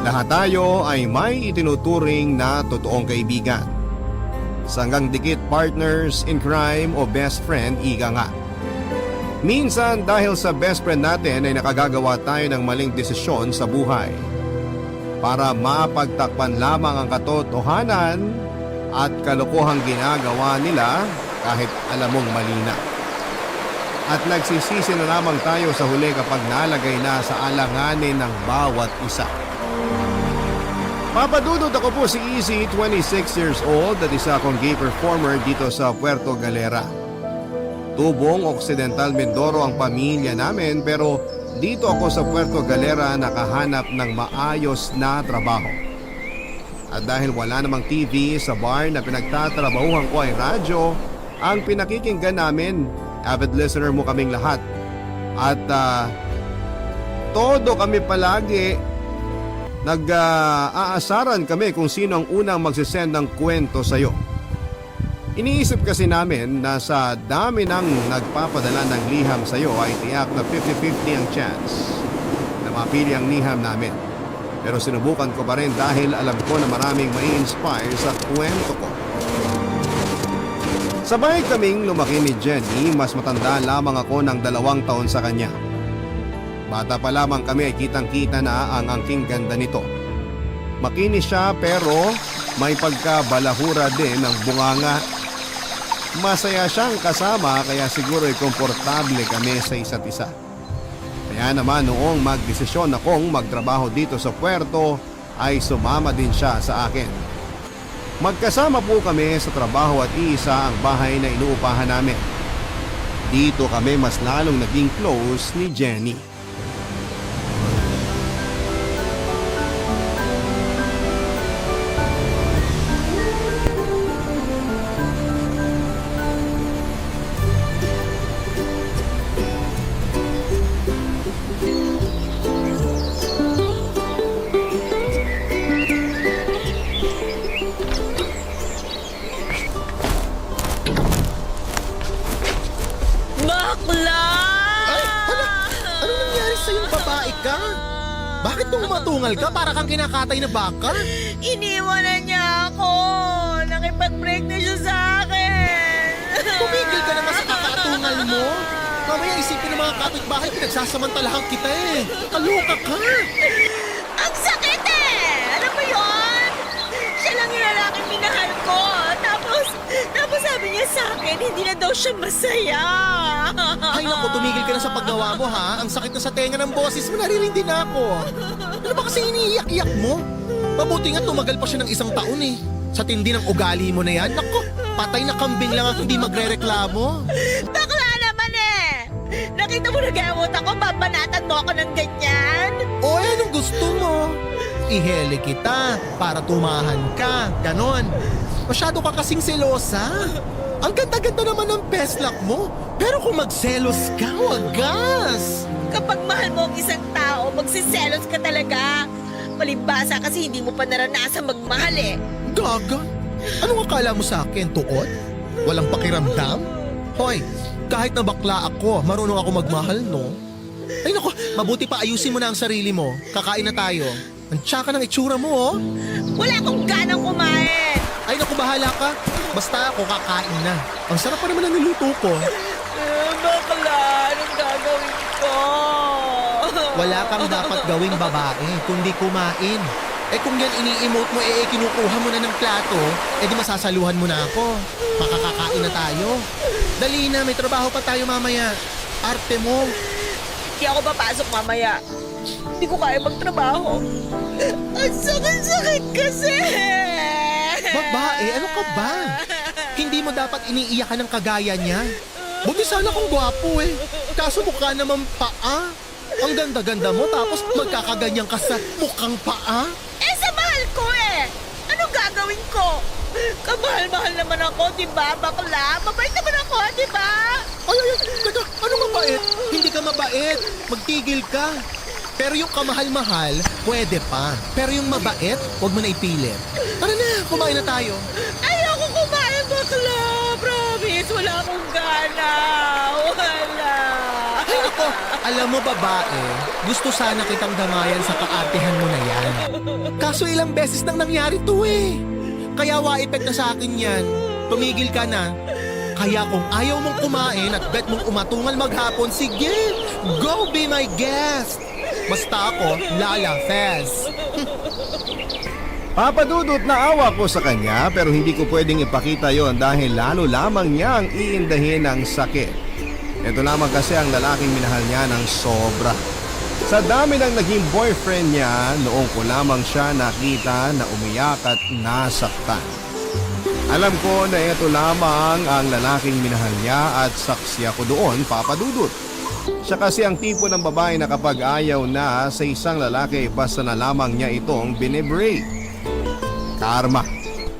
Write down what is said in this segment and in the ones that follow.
Lahat tayo ay may itinuturing na totoong kaibigan. Sanggang dikit partners in crime o best friend, ika nga. Minsan dahil sa best friend natin ay nakagagawa tayo ng maling desisyon sa buhay. Para mapagtakpan lamang ang katotohanan at kalokohang ginagawa nila kahit alam mong mali na. At nagsisisi na lamang tayo sa huli kapag nalagay na sa alanganin ng bawat isa. Papadudod ako po si Easy, 26 years old at isa akong gay performer dito sa Puerto Galera. Tubong Occidental Mindoro ang pamilya namin pero dito ako sa Puerto Galera nakahanap ng maayos na trabaho. At dahil wala namang TV sa bar na pinagtatrabahuhan ko ay radyo, ang pinakikinggan namin. Avid listener mo kaming lahat. At todo kami palagi nag-aasaran kami kung sino ang unang magsisend ng kwento sa'yo. Iniisip kasi namin na sa dami ng nagpapadala ng liham sa'yo ay tiyak na 50-50 ang chance na mapili ang liham namin. Pero sinubukan ko pa rin dahil alam ko na maraming mai-inspire sa kwento ko. Sabay kaming lumaki ni Jenny, mas matanda lamang ako ng 2 taon sa kanya. Bata pa lamang kami ay kitang-kita na ang angking ganda nito. Makinis siya pero may pagkabalahura din ng bunganga. Masaya siyang kasama kaya siguro ay komportable kami sa isa't isa. Kaya naman noong magdesisyon akong magtrabaho dito sa puerto ay sumama din siya sa akin. Magkasama po kami sa trabaho at iisa ang bahay na inuupahan namin. Dito kami mas lalong naging close ni Jenny. Bakit tumatungal ka? Para kang kinakatay na baka? Iniwanan niya ako. Nakipag-break na siya sa akin. Tumigil ka naman sa kakatungal mo. Mamaya isipin ng mga kapitbahay, pinagsasamantalahan kita eh. Kaloka ka. Ang sakit eh! Alam mo yun? Siya lang yung lalaking minahal ko. Tapos sabi niya sa akin, hindi na daw siya masaya. Ay naku, tumigil ka na sa paggawa mo ha. Ang sakit na sa tenga ng boses mo, naririndi na ako. Ano ba kasi iniiyak-iyak mo? Mabuti nga tumagal pa siya ng 1 taon eh. Sa tindi ng ugali mo na yan, naku, patay na kambing lang ang hindi magre-reklamo. Bakla naman eh! Nakita mo na gamot ako, babanatan mo ako ng ganyan? O anong gusto mo? Ihele kita para tumahan ka, ganon. Masyado ka kasing selosa. Ang ganda-ganda naman ng peslak mo. Pero kung magselos ka, wagas. Kapag mahal mo ang isang tao, magsiselos ka talaga. Palibhasa kasi hindi mo pa naranasan magmahal eh. Gaga? Anong akala mo sa akin, tuot? Walang pakiramdam? Hoy, kahit na bakla ako, marunong ako magmahal, no? Ay naku, mabuti pa ayusin mo na ang sarili mo. Kakain na tayo. Ang tsaka ng itsura mo, oh. Wala akong ganang kumain. Ay naku, bahala ka. Basta ako kakain na. Ang sarap pa naman ang niluto ko. Bakla, anong gagawin ko? Wala kang dapat gawing babae, kundi kumain. Eh kung yan ini-emote mo, kinukuha mo na ng plato, di masasaluhan mo na ako. Makakakain na tayo. Dali na, may trabaho pa tayo mamaya. Arte mo. Hindi ako papasok mamaya. Hindi ko kaya magtrabaho. Ang sakit-sakit kasi. Babae, ano ka ba? Hindi mo dapat iniiyakan ng kagaya niya. Buti sana kung gwapo eh. Kaso mukha naman paa. Ang ganda-ganda mo tapos magkakaganyan ka sa mukhang paa. Eh, sa mahal ko eh. Anong gagawin ko? Kamahal-mahal naman ako, di ba, bakla? Mabait naman ako, di ba? Ay, teka, ano mabait? Hindi ka mabait. Magtigil ka. Pero yung kamahal-mahal, pwede pa. Pero yung mabait, huwag mo na ipilit. Tara na, kumain na tayo. Ayoko kumain, bakla. Promise, wala akong gana. Wala. Ay, nako, Alam mo babae, gusto sana kitang damayan sa kaartehan mo na yan. Kaso ilang beses nang nangyari to eh. Kaya wa-effect na sa akin yan. Tumigil ka na. Kaya kung ayaw mong kumain at bet mong umatungal maghapon, sige, go be my guest. Basta ako, Lala Fez. Papadudot na awa ko sa kanya pero hindi ko pwedeng ipakita yon dahil lalo lamang niyang iindahin ang sakit. Ito lamang kasi ang lalaking minahal niya ng sobra. Sa dami ng naging boyfriend niya, noong ko lamang siya nakita na umiyak at nasaktan. Alam ko na ito lamang ang lalaking minahal niya at saksi ako doon, papadudot. Siya kasi ang tipo ng babae na kapag ayaw na sa isang lalaki, basta na lamang niya itong binibreak. Karma.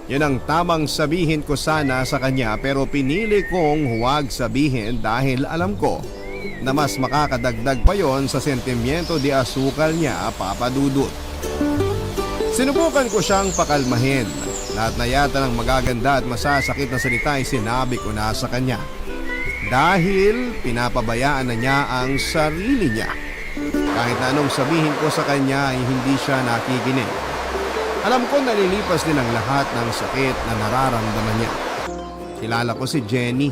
Yun ang tamang sabihin ko sana sa kanya pero pinili kong huwag sabihin dahil alam ko na mas makakadagdag pa yon sa sentimiento di asukal niya, papadudot. Sinubukan ko siyang pakalmahin. Lahat na yata ng magaganda at masasakit na salita ay sinabi ko na sa kanya. Dahil pinapabayaan na niya ang sarili niya. Kahit na anong sabihin ko sa kanya ay hindi siya nakikinig. Alam ko nalilipas din ang lahat ng sakit na nararamdaman niya. Kilala ko si Jenny.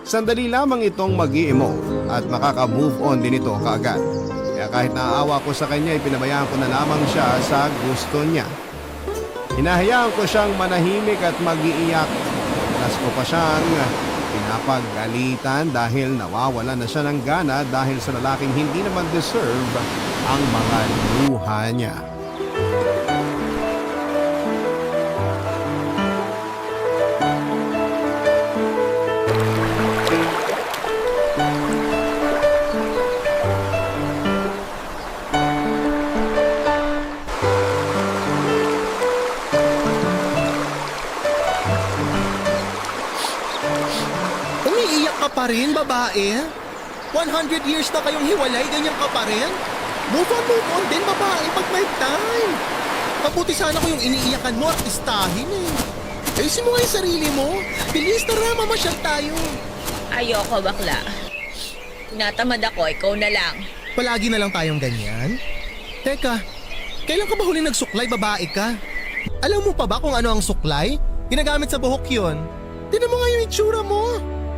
Sandali lamang itong mag-i-emote at makaka-move on din ito kaagad. Kaya kahit naaawa ko sa kanya, ipinabayaan ko na lamang siya sa gusto niya. Hinahayaan ko siyang manahimik at mag-iiyak. Plus ko pa siyang pinapagalitan dahil nawawala na siya ng gana dahil sa lalaking hindi naman deserve ang mga luha niya. Umiiyak ka pa rin, babae? 100 years na kayong hiwalay, ganyan ka pa rin? Move on din, babae, pag may time. Mabuti sana ko yung iniiyakan mo, artistahin eh. Ayusin mo nga yung sarili mo. Bilis, tara, mamasyal tayo. Ayoko, bakla. Tinatamad ako, ikaw na lang. Palagi na lang tayong ganyan? Teka, kailan ka ba huling nagsuklay, babae ka? Alam mo pa ba kung ano ang suklay? Ginagamit sa buhok yun. Tignan mo nga yung itsura mo.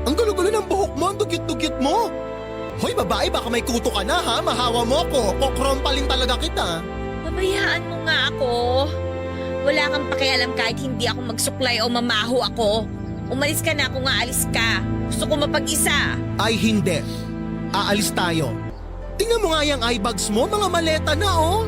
Ang gulo-gulo ng buhok mo, ang dugyot-dugyot mo. Hoy babae, baka may kuto ka na ha, mahawa mo ko. Kokrompalin talaga kita. Pabayaan mo nga ako. Wala kang pakialam kahit hindi ako magsuklay o mamaho ako. Umalis ka na kung aalis ka. Gusto ko mapag-isa. Ay hindi. Aalis tayo. Tingnan mo nga yung eye bags mo, mga maleta na oh.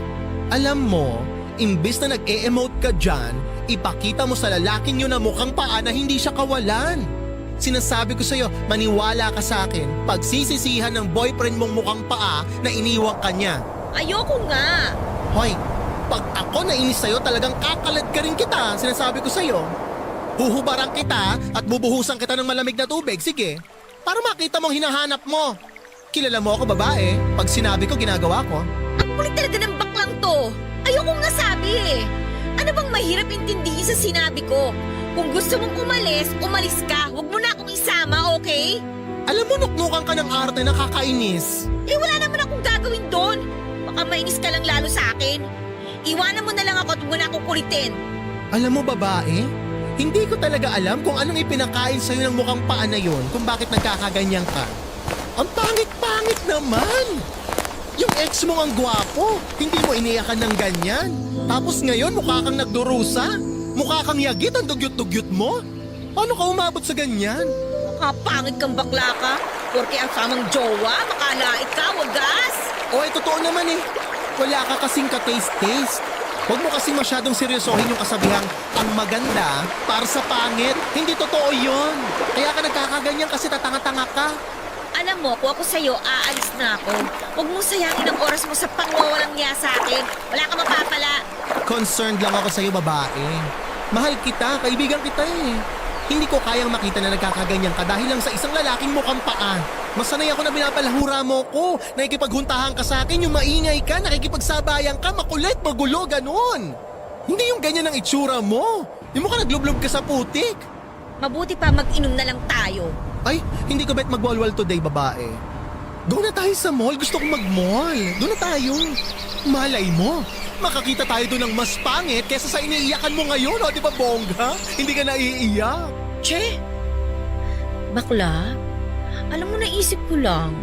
Alam mo, imbis na nag-e-emote ka dyan, ipakita mo sa lalaking yun na mukhang paa na hindi siya kawalan. Sinasabi ko sa'yo, maniwala ka sa akin. Pagsisisihan ng boyfriend mong mukhang paa na iniwang ka niya. Ayoko nga. Hoy, pag ako nainis sa'yo, talagang kakalad ka rin kita. Sinasabi ko sa'yo. Huhubaran kita at bubuhusan kita ng malamig na tubig. Sige, para makita mong hinahanap mo. Kilala mo ako, babae. Pag sinabi ko, ginagawa ko. Ang kulit talaga ng baklang to. Ayoko nga sabi eh. Ano bang mahirap intindihin sa sinabi ko? Kung gusto mong umalis, umalis ka. Huwag mo na akong isama, okay? Alam mo, nuknukan ka ng arte, nakakainis. Eh wala naman akong gagawin doon. Baka mainis ka lang lalo sa akin. Iwanan mo na lang ako at huwag mo na akong kulitin. Alam mo, babae, hindi ko talaga alam kung anong ipinakain sa'yo ng mukhang paa na yun kung bakit nagkakaganyan ka. Ang pangit-pangit naman! Yung ex mo ang gwapo, hindi mo iniyakan ng ganyan. Tapos ngayon mukha kang nagdurusa. Mukha kang yagit ang dugyot-dugyot mo. Paano ka umabot sa ganyan? Kapangit kang bakla ka. Porque ang samang jowa, makalait ka, wagas. O totoo naman eh. Wala ka kasing ka-taste-taste. Huwag mo kasi masyadong seryosohin yung kasabihang ang maganda para sa pangit. Hindi totoo yun. Kaya ka nagkakaganyan kasi tatanga-tanga ka. Alam mo, kung ako sa'yo, aalis na ako. Huwag mong sayangin ang oras mo sa pangwawalang niya sa akin. Wala ka mapapala. Concerned lang ako sa'yo, babae. Mahal kita, kaibigan kita eh. Hindi ko kayang makita na nagkakaganyan ka dahil lang sa isang lalaking mukhang paa. Masanay ako na binapalahura mo ko. Nakikipaghuntahan ka sa akin, yung maingay ka, nakikipagsabayan ka, makulit, magulo, ganun. Hindi yung ganyan ang itsura mo. Yung mukha naglublob ka sa putik. Mabuti pa mag-inom na lang tayo. Ay, hindi ko bet magwalwal today, babae. Go na tayo sa mall. Gusto kong mag-mall. Doon na tayo. Malay mo. Makakita tayo doon ng mas pangit kesa sa iniiyakan mo ngayon. O, di ba bongga? Hindi ka naiiyak. Che, bakla, alam mo, naisip ko lang.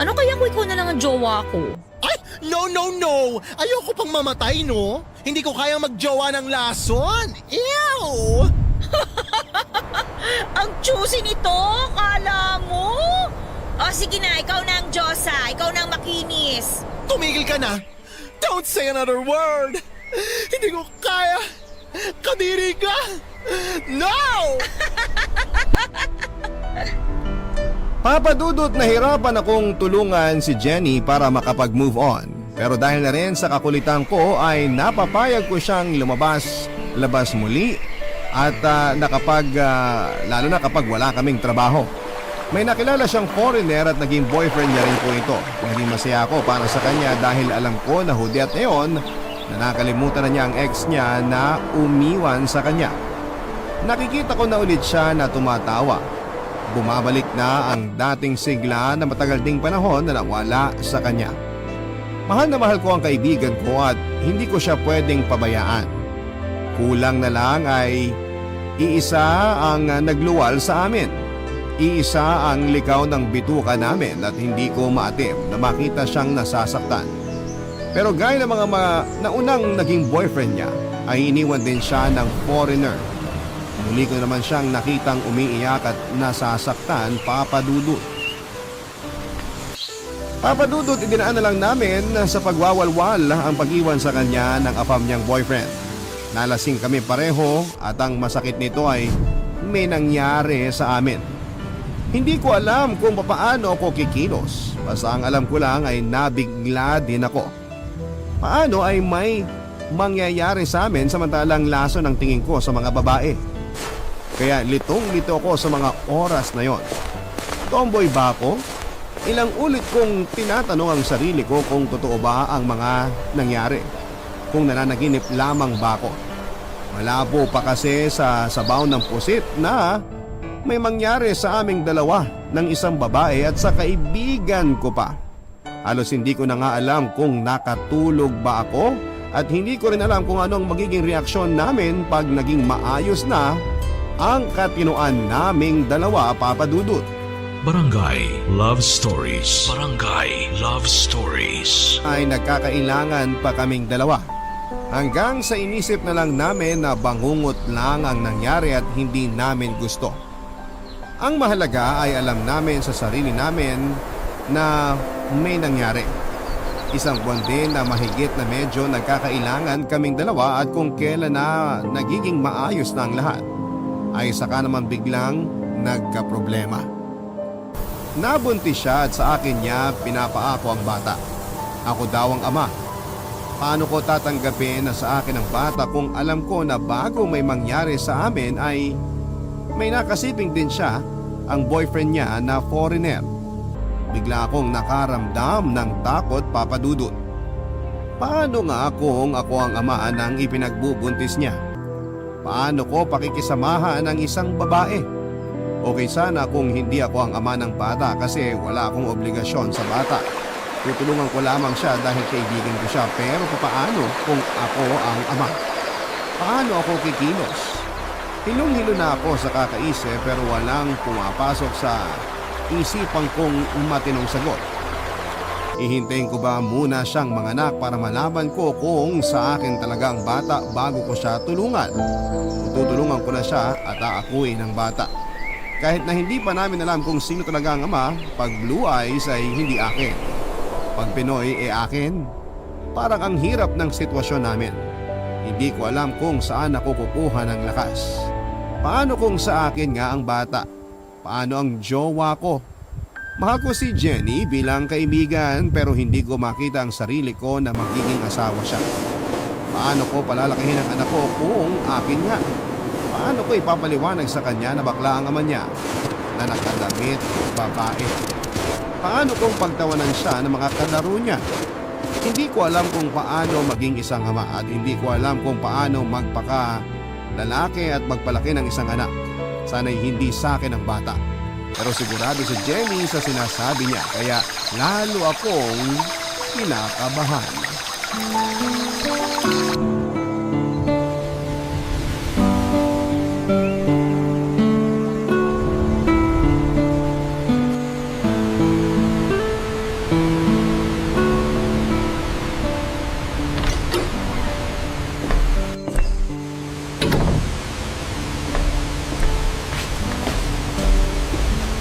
Ano kaya kung ikaw na lang ang jowa ko? Ay! No, no, no! Ayoko pang mamatay, no? Hindi ko kaya magjowa ng lason. Ew! Ang juicy nito, kala mo? O sige na, ikaw na ang Diyosa, ikaw na ang makinis. Tumigil ka na! Don't say another word! Hindi ko kaya! Kadiri ka! No! Papa Dudut, nahirapan akong tulungan si Jenny para makapag-move on. Pero dahil na rin sa kakulitan ko ay napapayag ko siyang labas muli at lalo na kapag wala kaming trabaho. May nakilala siyang foreigner at naging boyfriend niya rin po ito. Naging masaya ako para sa kanya dahil alam ko na hudyat ngayon na nakalimutan na niya ang ex niya na umiwan sa kanya. Nakikita ko na ulit siya na tumatawa. Bumabalik na ang dating sigla na matagal ding panahon na nawala sa kanya. Mahal na mahal ko ang kaibigan ko at hindi ko siya pwedeng pabayaan. Kulang na lang ay iisa ang nagluwal sa amin. Iisa ang likaw ng bituka namin at hindi ko maatim na makita siyang nasasaktan. Pero gaya ng mga naunang naging boyfriend niya ay iniwan din siya ng foreigner. Muli ko naman siyang nakitang umiiyak at nasasaktan, Papa Dudut. Papa Dudut, idinaan na lang namin sa pagwawalwal ang pag-iwan sa kanya ng afam niyang boyfriend. Nalasing kami pareho at ang masakit nito ay may nangyari sa amin. Hindi ko alam kung paano ako kikilos. Basta ang alam ko lang ay nabigla din ako. Paano ay may mangyayari sa amin samantalang laso ng tingin ko sa mga babae? Kaya litong-lito ako sa mga oras na yon. Tomboy ba ako? Ilang ulit kong tinatanong ang sarili ko kung totoo ba ang mga nangyari. Kung nananaginip lamang ba ako. Malabo pa kasi sa sabaw ng pusit na may mangyari sa aming dalawa ng isang babae at sa kaibigan ko pa. Halos hindi ko na nga alam kung nakatulog ba ako at hindi ko rin alam kung anong magiging reaksyon namin pag naging maayos na ang katinoan naming dalawa, Papa Dudut. Barangay Love Stories. Barangay Love Stories. Ay nagkakailangan pa kaming dalawa. Hanggang sa inisip na lang namin na bangungot lang ang nangyari at hindi namin gusto. Ang mahalaga ay alam namin sa sarili namin na may nangyari. Isang buwan din na mahigit na medyo nagkakailangan kaming dalawa at kung kailan na nagiging maayos na ang lahat, ay saka naman biglang nagkaproblema. Nabuntis siya at sa akin niya pinapaako ang bata. Ako daw ang ama. Paano ko tatanggapin na sa akin ang bata kung alam ko na bago may mangyari sa amin ay may nakasiping din siya, ang boyfriend niya na foreigner. Bigla akong nakaramdam ng takot, Papa Dudut. Paano nga kung ako ang ama ng ipinagbubuntis niya? Paano ko pakikisamahan ang isang babae? Okay sana kung hindi ako ang ama ng bata kasi wala akong obligasyon sa bata. Tutulungan ko lamang siya dahil kaibigan ko siya, pero paano kung ako ang ama? Paano ako kikilos? Hilong-hilo na ako sa kakaisip pero walang pumapasok sa isipan kong matinong sagot. Ihintayin ko ba muna siyang manganak para malaman ko kung sa akin talaga ang bata bago ko siya tulungan? Tutulungan ko na siya at aakuin ang bata. Kahit na hindi pa namin alam kung sino talaga ang ama, pag blue eyes ay hindi akin. Pag Pinoy akin. Parang ang hirap ng sitwasyon namin. Hindi ko alam kung saan ako kukuha ng lakas. Paano kung sa akin nga ang bata? Paano ang jowa ko? Mahal ko si Jenny bilang kaibigan pero hindi ko makita ang sarili ko na magiging asawa siya. Paano ko palalakihin ang anak ko kung akin nga? Paano ko ipapaliwanag sa kanya na bakla ang ama niya na nakadamit babae? Paano kung pagtawanan siya ng mga kalaro niya? Hindi ko alam kung paano maging isang ama at hindi ko alam kung paano magpaka lalaki at magpalaki ng isang anak. Sana'y hindi sa akin ang bata. Pero sigurado si Jenny sa sinasabi niya kaya lalo akong kinakabahan.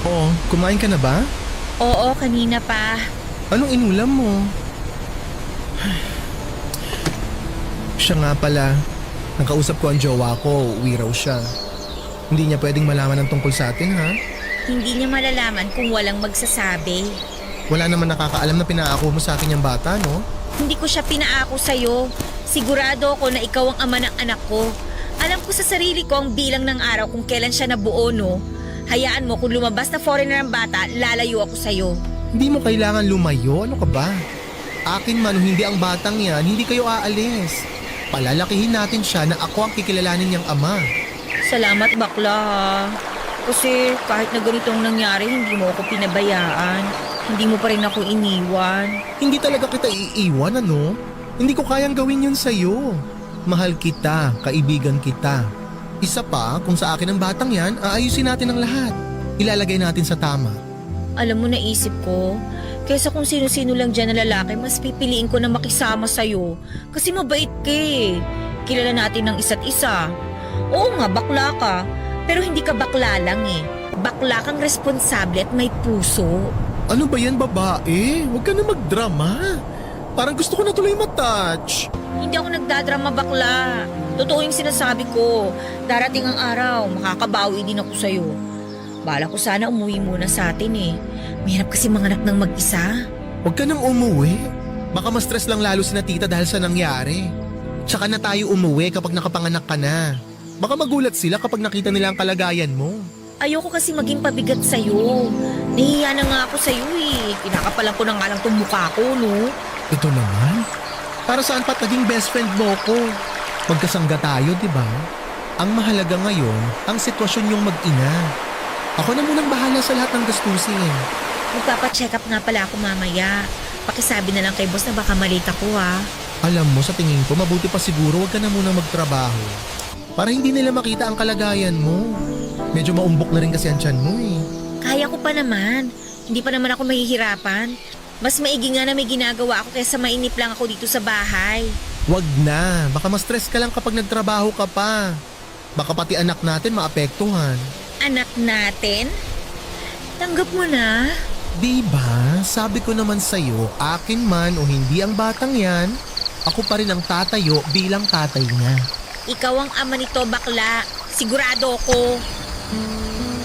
Oo, kumain ka na ba? Oo, kanina pa. Anong inulam mo? Siya nga pala, nakausap ko ang jowa ko, uwi raw siya. Hindi niya pwedeng malaman ang tungkol sa atin, ha? Hindi niya malalaman kung walang magsasabi. Wala naman nakakaalam na pinaako mo sa akin yung bata, no? Hindi ko siya pinaako sa'yo. Sigurado ako na ikaw ang ama ng anak ko. Alam ko sa sarili ko ang bilang ng araw kung kailan siya nabuo, no? Hayaan mo, kung lumabas na foreigner ang bata, lalayo ako sa'yo. Hindi mo kailangan lumayo, ano ka ba? Akin man o hindi ang batang yan, hindi kayo aalis. Palalakihin natin siya na ako ang kikilalanin niyang ama. Salamat bakla ha. Kasi kahit na ganitong nangyari, hindi mo ako pinabayaan. Hindi mo pa rin ako iniwan. Hindi talaga kita iiwan, ano? Hindi ko kayang gawin yun sa'yo. Mahal kita, kaibigan kita. Isa pa, kung sa akin ang batang yan, aayusin natin ang lahat. Ilalagay natin sa tama. Alam mo, naisip ko, kesa kung sino-sino lang dyan na lalaki, mas pipiliin ko na makisama sa'yo. Kasi mabait ka eh. Kilala natin ng isa't isa. Oo nga, bakla ka. Pero hindi ka bakla lang eh. Bakla kang responsable at may puso. Ano ba yan, babae? Huwag ka na magdrama. Parang gusto ko na tuloy matouch. Hindi ako nagdadrama bakla. Totoo yung sinasabi ko. Darating ang araw, makakabawi din ako sa'yo. Bala ko sana umuwi muna sa atin eh. Mahirap kasi manganak ng mag-isa. Huwag ka nang umuwi. Baka ma-stress lang lalo si na tita dahil sa nangyari. Tsaka na tayo umuwi kapag nakapanganak ka na. Baka magulat sila kapag nakita nila ang kalagayan mo. Ayoko kasi maging pabigat sa'yo. Nahihiya na nga ako sa'yo eh. Kinakapalan ko na nga lang itong mukha ko, no? Ito naman? Para saan pa't naging best friend mo ko? Magkasangga tayo, di ba? Ang mahalaga ngayon, ang sitwasyon yung mag-ina. Ako na munang bahala sa lahat ng gastusin. Magpapacheck up nga pala ako mamaya. Pakisabi na lang kay boss na baka malita ko ha. Alam mo, sa tingin ko, mabuti pa siguro wag ka na munang magtrabaho. Para hindi nila makita ang kalagayan mo. Medyo maumbok na rin kasi ang tiyan mo eh. Kaya ko pa naman. Hindi pa naman ako mahihirapan. Mas maigi nga na may ginagawa ako kaysa mainip lang ako dito sa bahay. Wag na, baka ma-stress ka lang kapag nagtrabaho ka pa. Baka pati anak natin maapektuhan. Anak natin? Tanggap mo na. Diba, sabi ko naman sa'yo, akin man o hindi ang batang yan, ako pa rin ang tatayo bilang tatay niya. Ikaw ang ama nito, bakla. Sigurado ko.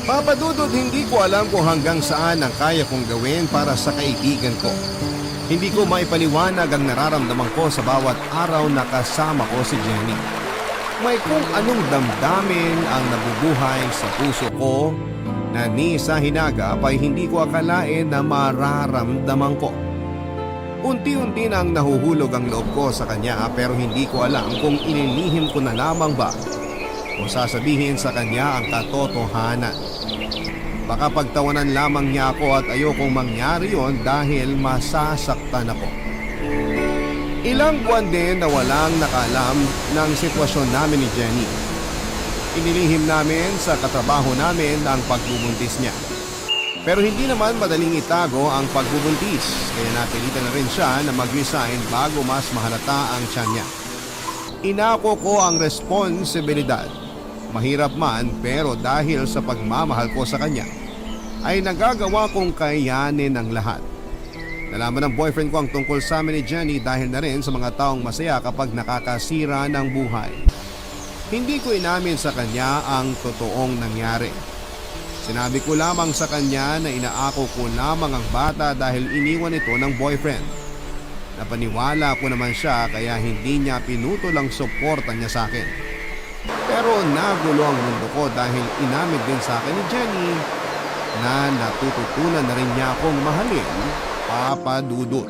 Papa Dudut, hindi ko alam kung hanggang saan ang kaya kong gawin para sa kaibigan ko. Hindi ko maipaliwanag ang nararamdaman ko sa bawat araw na kasama ko si Jenny. May kung anong damdamin ang nabubuhay sa puso ko na ni sa hinagap ay hindi ko akalain na mararamdaman ko. Unti-unti nang nahuhulog ang loob ko sa kanya pero hindi ko alam kung inilihim ko na lamang ba o sasabihin sa kanya ang katotohanan. Baka pagtawanan lamang niya ako at ayokong mangyari yon dahil masasaktan ako. Ilang buwan din na walang nakaalam ng sitwasyon namin ni Jenny. Inilihim namin sa katrabaho namin ang pagbubuntis niya. Pero hindi naman madaling itago ang pagbubuntis kaya napilitan na rin siya na mag-resign bago mas mahalata ang tiyan niya. Inako ko ang responsibilidad. Mahirap man pero dahil sa pagmamahal ko sa kanya ay nagagawa kong kayanin ang lahat. Nalaman ng boyfriend ko ang tungkol sa amin ni Jenny dahil na rin sa mga taong masaya kapag nakakasira ng buhay. Hindi ko inamin sa kanya ang totoong nangyari. Sinabi ko lamang sa kanya na inaako ko lamang ang bata dahil iniwan ito ng boyfriend. Napaniwala ko naman siya kaya hindi niya pinutol ang suporta niya sa akin. Pero nagulo ang mundo ko dahil inamin din sa akin ni Jenny na natututunan na rin niya akong mahalin, Papa Dudut.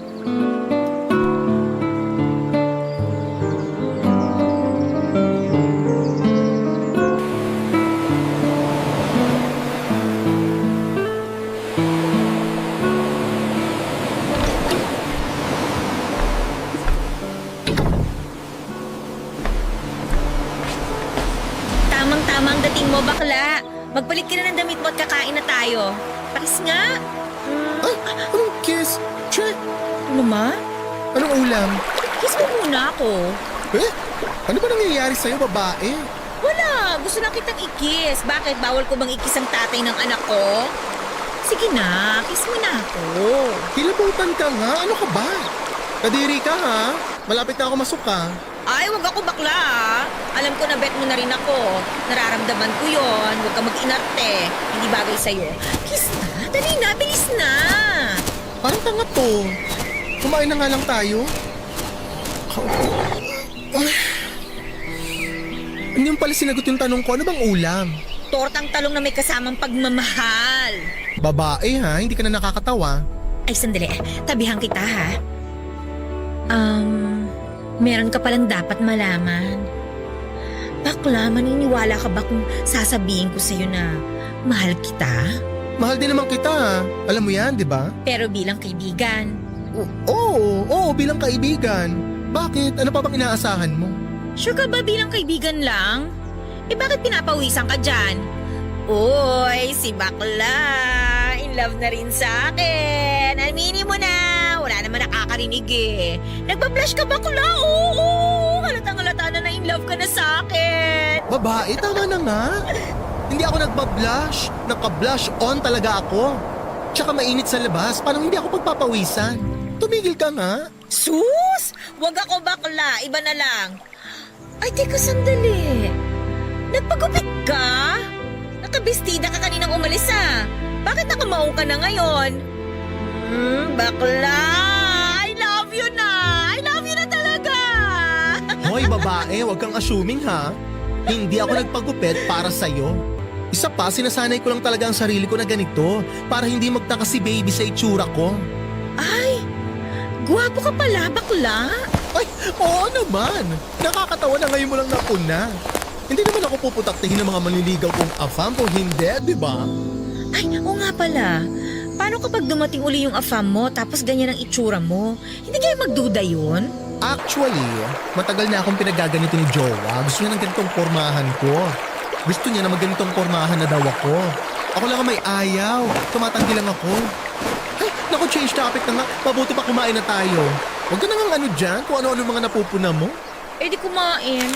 kain na tayo. Pakis nga. Ay, anong kiss? Check. Ano ma? Anong ulam? Kiss mo muna ako. Eh? Ano ba nangyayari sa'yo, babae? Wala, gusto na kitang ikis. Bakit? Bawal ko bang ikis ang tatay ng anak ko? Sige na, kiss mo na ako. Hilabutan ka nga, ano ka ba? Kadiri ka ha? Malapit na ako masuka. Ay, wag ako bakla ah. Alam ko na bet mo na rin ako. Nararamdaman ko yon. Huwag ka mag-inarte. Hindi bagay sa'yo. Kiss na, dali na, bilis na. Parang tanga to. Kumain na nga lang tayo. Hindi mo pala sinagot yung tanong ko, ano bang ulam? Tortang talong na may kasamang pagmamahal. Babae ha, hindi ka na nakakatawa. Ay, sandali. Tabihan kita ha. Meron ka palang dapat malaman. Bakla, maniniwala ka ba kung sasabihin ko sa'yo na mahal kita? Mahal din naman kita ha. Alam mo yan, di ba? Pero bilang kaibigan. Oo, bilang kaibigan. Bakit? Ano pa bang inaasahan mo? Sure ka ba bilang kaibigan lang? Eh bakit pinapawisan ka dyan? Uy, si bakla. In love na rin sa akin. Aminin mo na. Wala naman nakakarinig eh. Nagbablush ka bakla? Oo. Halatang-halata na in love ka na sa akin. Babae, tama na nga. Hindi ako nagbablush. Naka-blush on talaga ako. Tsaka mainit sa labas, parang hindi ako pagpapawisan. Tumigil ka nga. Sus! Wag ako bakla. Iba na lang. Ay, teka sandali. Nagpagupit ka? Nakabestida ka kaninang umalis ah. Bakit nakamaong ka na ngayon? Bakla! I love you na! I love you na talaga! Hoy babae, huwag kang assuming ha. Hindi ako nagpagupit para sa'yo. Isa pa, sinasanay ko lang talaga ang sarili ko na ganito para hindi magtaka si baby sa itsura ko. Ay! Guwapo ka pala, bakla! Ay, oo naman. Nakakatawa na ngayon mo lang napuna. Hindi naman ako puputaktihin ng mga manliligaw kung afam o hindi, di ba? Ay, oo nga pala. Paano kapag dumating uli yung afam mo tapos ganyan ang itsura mo? Hindi kayo magduda yun? Actually, matagal na akong pinagaganito ni Jowa. Gusto niya ng ganitong pormahan ko. Gusto niya na magganitong pormahan na daw ako. Ako lang ang may ayaw. Tumatanggi lang ako. Ay, naku, change topic na nga. Mabuti pa kumain na tayo. Huwag ka na nga ano dyan kung ano-ano mga napupuna mo. Eh di kumain.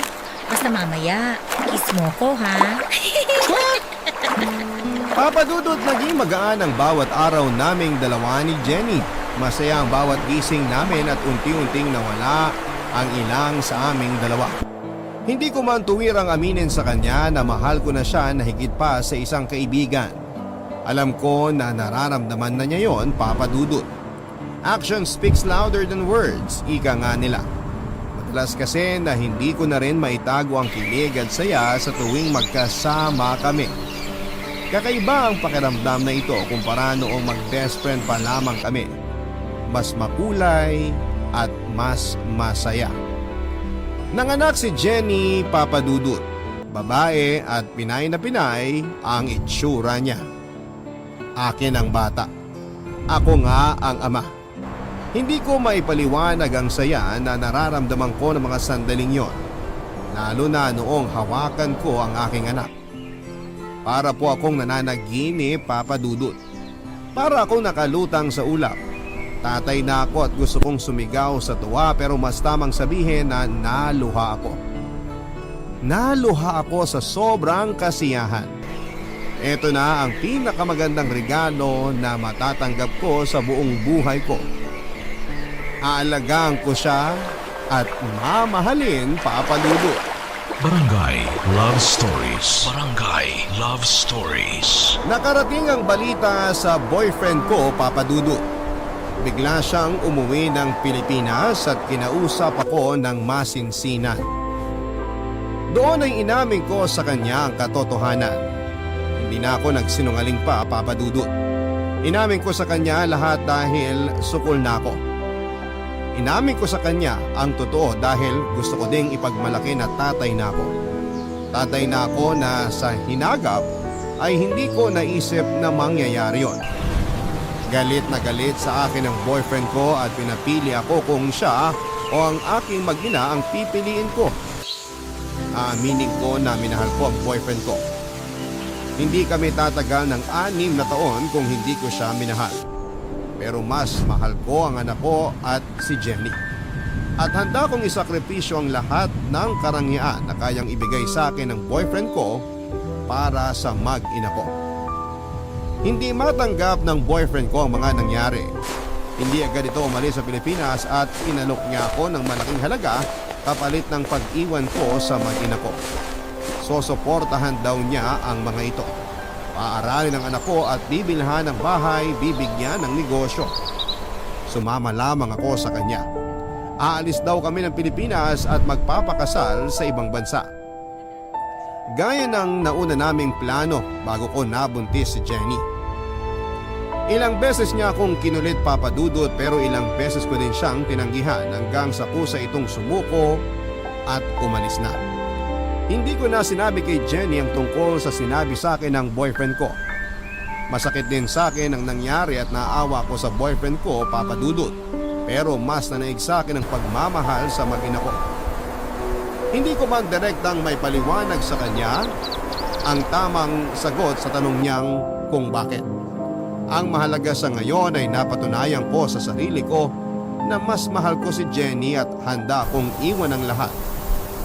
Basta mamaya, kiss mo ko ha? Papa Dudut, naging magaan ang bawat araw naming dalawa ni Jenny. Masaya ang bawat gising namin at unti-unting nawala ang ilang sa aming dalawa. Hindi ko man tuwirang aminin sa kanya na mahal ko na siya na higit pa sa isang kaibigan. Alam ko na nararamdaman na niya yon, Papa Dudut. Action speaks louder than words, ika nga nila. Madalas kasi na hindi ko na rin maitago ang kilig at saya sa tuwing magkasama kami. Kakaiba ang pakiramdam na ito kumpara noong mag-best friend pa lamang kami. Mas makulay at mas masaya. Nanganak si Jenny, Papa Dudut. Babae at Pinay na Pinay ang itsura niya. Akin ang bata. Ako nga ang ama. Hindi ko maipaliwanag ang saya na nararamdaman ko ng mga sandaling yon. Lalo na noong hawakan ko ang aking anak. Para po akong nananaginip, Papa Dudut. Para akong nakalutang sa ulap. Tatay na ako at gusto kong sumigaw sa tuwa pero mas tamang sabihin na naluha ako. Naluha ako sa sobrang kasiyahan. Ito na ang pinakamagandang regalo na matatanggap ko sa buong buhay ko. Aalagaan ko siya at mamahalin, Papa Dudut. Barangay Love Stories. Barangay Love Stories. Nakarating ang balita sa boyfriend ko, Papa Dudut. Bigla siyang umuwi ng Pilipinas at kinausap ako ng masinsinan. Doon ay inamin ko sa kanya ang katotohanan. Hindi na ako nagsinungaling pa, Papa Dudut. Inamin ko sa kanya lahat dahil sukol na ako. Inamin ko sa kanya ang totoo dahil gusto ko ding ipagmalaki na tatay na ako. Tatay na ako na sa hinagap ay hindi ko naisip na mangyayari yon. Galit na galit sa akin ang boyfriend ko at pinapili ako kung siya o ang aking mag-ina ang pipiliin ko. Aminin ko na minahal ko ang boyfriend ko. Hindi kami tatagal ng 6 na taon kung hindi ko siya minahal. Pero mas mahal ko ang anak ko at si Jenny. At handa kong isakripisyo ang lahat ng karangyaan na kayang ibigay sa akin ng boyfriend ko para sa mag-ina ko. Hindi matanggap ng boyfriend ko ang mga nangyari. Hindi agad ito umalis sa Pilipinas at inalok niya ako ng malaking halaga kapalit ng pag-iwan ko sa mag-ina ko. Sosuportahan daw niya ang mga ito. Paaralin ang anak ko at bibilhan ng bahay, bibigyan ng negosyo. Sumama lamang ako sa kanya. Aalis daw kami ng Pilipinas at magpapakasal sa ibang bansa. Gaya ng nauna naming plano bago ko nabuntis si Jenny. Ilang beses niya akong kinulit papadudot pero ilang beses ko din siyang tinanggihan hanggang sa kusa itong sumuko at umalis na. Hindi ko na sinabi kay Jenny ang tungkol sa sinabi sa akin ng boyfriend ko. Masakit din sa akin ang nangyari at naawa ko sa boyfriend ko, Papa Dudut. Pero mas nanaig sa akin ang pagmamahal sa mag-ina ko. Hindi ko man direktang may paliwanag sa kanya ang tamang sagot sa tanong niyang kung bakit. Ang mahalaga sa ngayon ay napatunayan ko sa sarili ko na mas mahal ko si Jenny at handa akong iwan ang lahat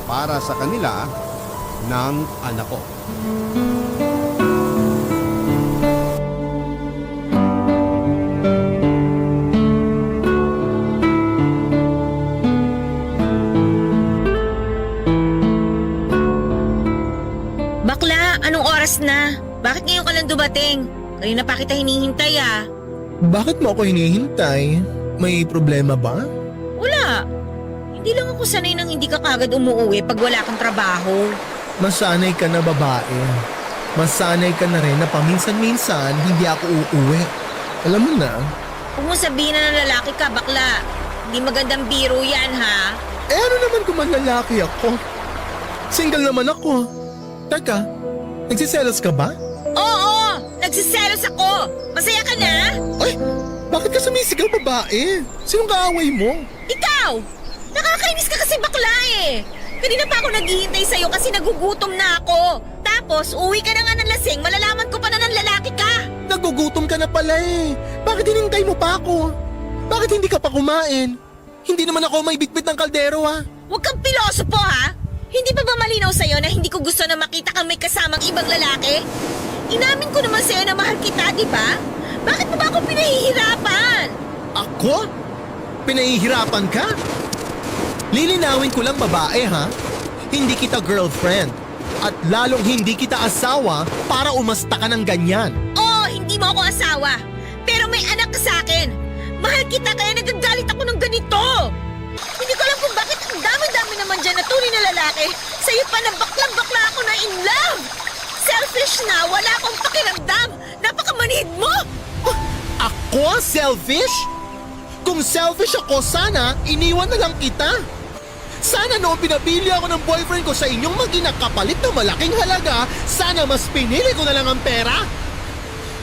para sa kanila ng anak ko. Bakla, anong oras na? Bakit ngayon ka lang dumating? Kanina pa kita hinihintay ah. Bakit mo ako hinihintay? May problema ba? Wala. Hindi lang ako sanay nang hindi ka kagad umuwi pag wala kang trabaho. Masanay ka na babae. Masanay ka na rin na paminsan-minsan hindi ako uuwi. Alam mo na. Huwag mo sabihin na ng lalaki ka, bakla. Hindi magandang biro yan ha. Eh ano naman kung manlalaki ako? Single naman ako. Teka, nagsiselos ka ba? Oo! Nagsiselos ako! Masaya ka na? Ay, bakit ka sumisigaw babae? Sinong kaaway mo? Ikaw! Nakakainis ka kasi bakla eh! Kanina pa ako naghihintay sa'yo kasi nagugutom na ako. Tapos, uwi ka na nga ng lasing, malalaman ko pa na ng lalaki ka! Nagugutom ka na pala eh. Bakit hinintay mo pa ako? Bakit hindi ka pa kumain? Hindi naman ako may bitbit ng kaldero ha. Huwag kang pilosopo ha! Hindi pa ba malinaw sa'yo na hindi ko gusto na makita kang may kasamang ibang lalaki? Inamin ko naman sa'yo na mahal kita, di ba? Bakit mo ba ako pinahihirapan? Ako? Pinahihirapan ka? Lilinawin ko lang babae ha. Hindi kita girlfriend. At lalong hindi kita asawa para umasta ka ng ganyan. Oo, hindi mo ako asawa. Pero may anak ka sa akin. Mahal kita kaya nagagalit ako ng ganito. Hindi ko alam kung bakit ang dami-dami naman dyan na tunay na lalaki. Sa'yo pa na baklang-bakla ako na in love. Selfish na, wala akong pakiramdam. Napakamanhid mo. Ako selfish? Kung selfish ako, sana iniwan na lang kita. Sana noong pinabili ako ng boyfriend ko sa inyong mag-ina kapalit na malaking halaga, sana mas pinili ko na lang ang pera.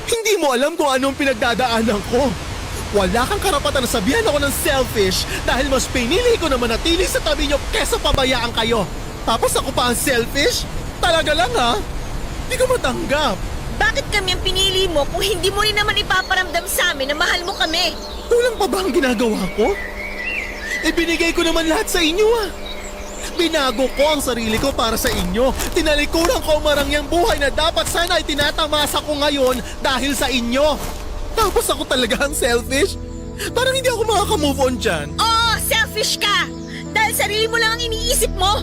Hindi mo alam kung anong pinagdadaanan ko. Wala kang karapatan na sabihan ako ng selfish dahil mas pinili ko na manatili sa tabi niyo kesa pabayaan kayo. Tapos ako pa ang selfish? Talaga lang ha? Di ko matanggap. Bakit kami ang pinili mo kung hindi mo rin naman ipaparamdam sa amin na mahal mo kami? Kulang pa ba ang ginagawa ko? Ibinigay ko naman lahat sa inyo ah. Binago ko ang sarili ko para sa inyo. Tinalikuran ko ang marangyang buhay na dapat sana ay tinatamasa ko ngayon dahil sa inyo. Tapos ako talaga ang selfish? Parang hindi ako makaka-move on dyan. Oo, selfish ka! Dahil sarili mo lang ang iniisip mo.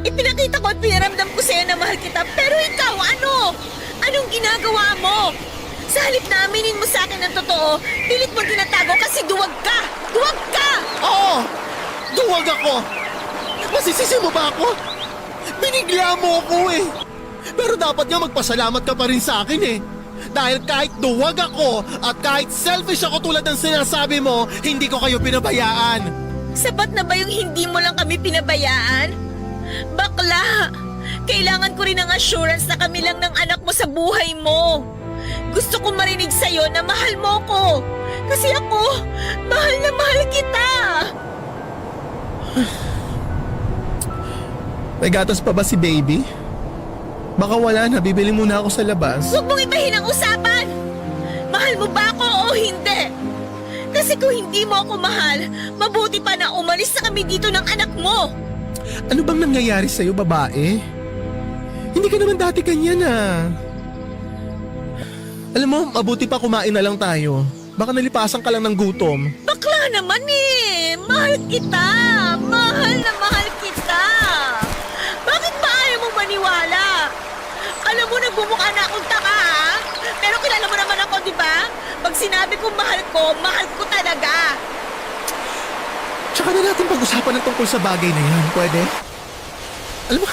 Ipinakita ko at pinaramdam ko sa'yo na mahal kita. Pero ikaw, ano? Anong ginagawa mo? Sa halip na aminin mo sa akin ng totoo, pilit mo tinatago kasi duwag ka! Duwag ka! Oo! Duwag ako! Masisisi mo ba ako? Binigla mo ako eh! Pero dapat nga magpasalamat ka pa rin sa akin eh. Dahil kahit duwag ako at kahit selfish ako tulad ng sinasabi mo, hindi ko kayo pinabayaan. Sapat na ba yung hindi mo lang kami pinabayaan? Bakla! Kailangan ko rin ng assurance na kami lang ng anak mo sa buhay mo. Gusto ko marinig sa'yo na mahal mo ko. Kasi ako, mahal na mahal kita. May gatas pa ba si baby? Baka wala na, bibili muna ako sa labas. Huwag mong ibahin ang usapan! Mahal mo ba ako o hindi? Kasi kung hindi mo ako mahal, mabuti pa na umalis na kami dito ng anak mo! Ano bang nangyayari sa'yo, babae? Hindi ka naman dati ganyan Alam mo, mabuti pa kumain na lang tayo. Baka nalipasan ka lang ng gutom. Bakla naman eh! Mahal kita! Mahal na mahal kita! Bakit ba ayaw mong maniwala? Alam mo, nagbumukha na akong tanga ha? Pero kilala mo naman ako, di ba? Pag sinabi kong mahal ko talaga! Tsaka na natin pag-usapan ng tungkol sa bagay na yan, pwede? Alam mo,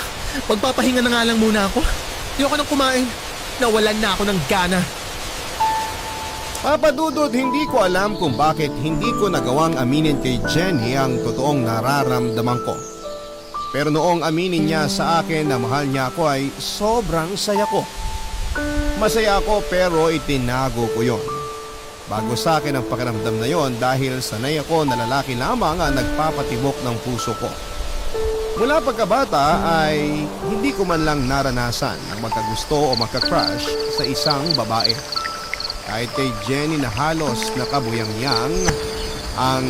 magpapahinga na nga lang muna ako. Ayoko nang kumain. Nawalan na ako ng gana. Papa Dudut, hindi ko alam kung bakit hindi ko nagawang aminin kay Jenny ang totoong nararamdaman ko. Pero noong aminin niya sa akin na mahal niya ako ay sobrang saya ko. Masaya ako pero itinago ko yon. Bago sa akin ang pakiramdam na yon dahil sanay ako na lalaki lamang ang nagpapatibok ng puso ko. Mula pagkabata ay hindi ko man lang naranasan ang magkagusto o magka-crush sa isang babae. Kahit kay Jenny na halos nakabuyang-yang ang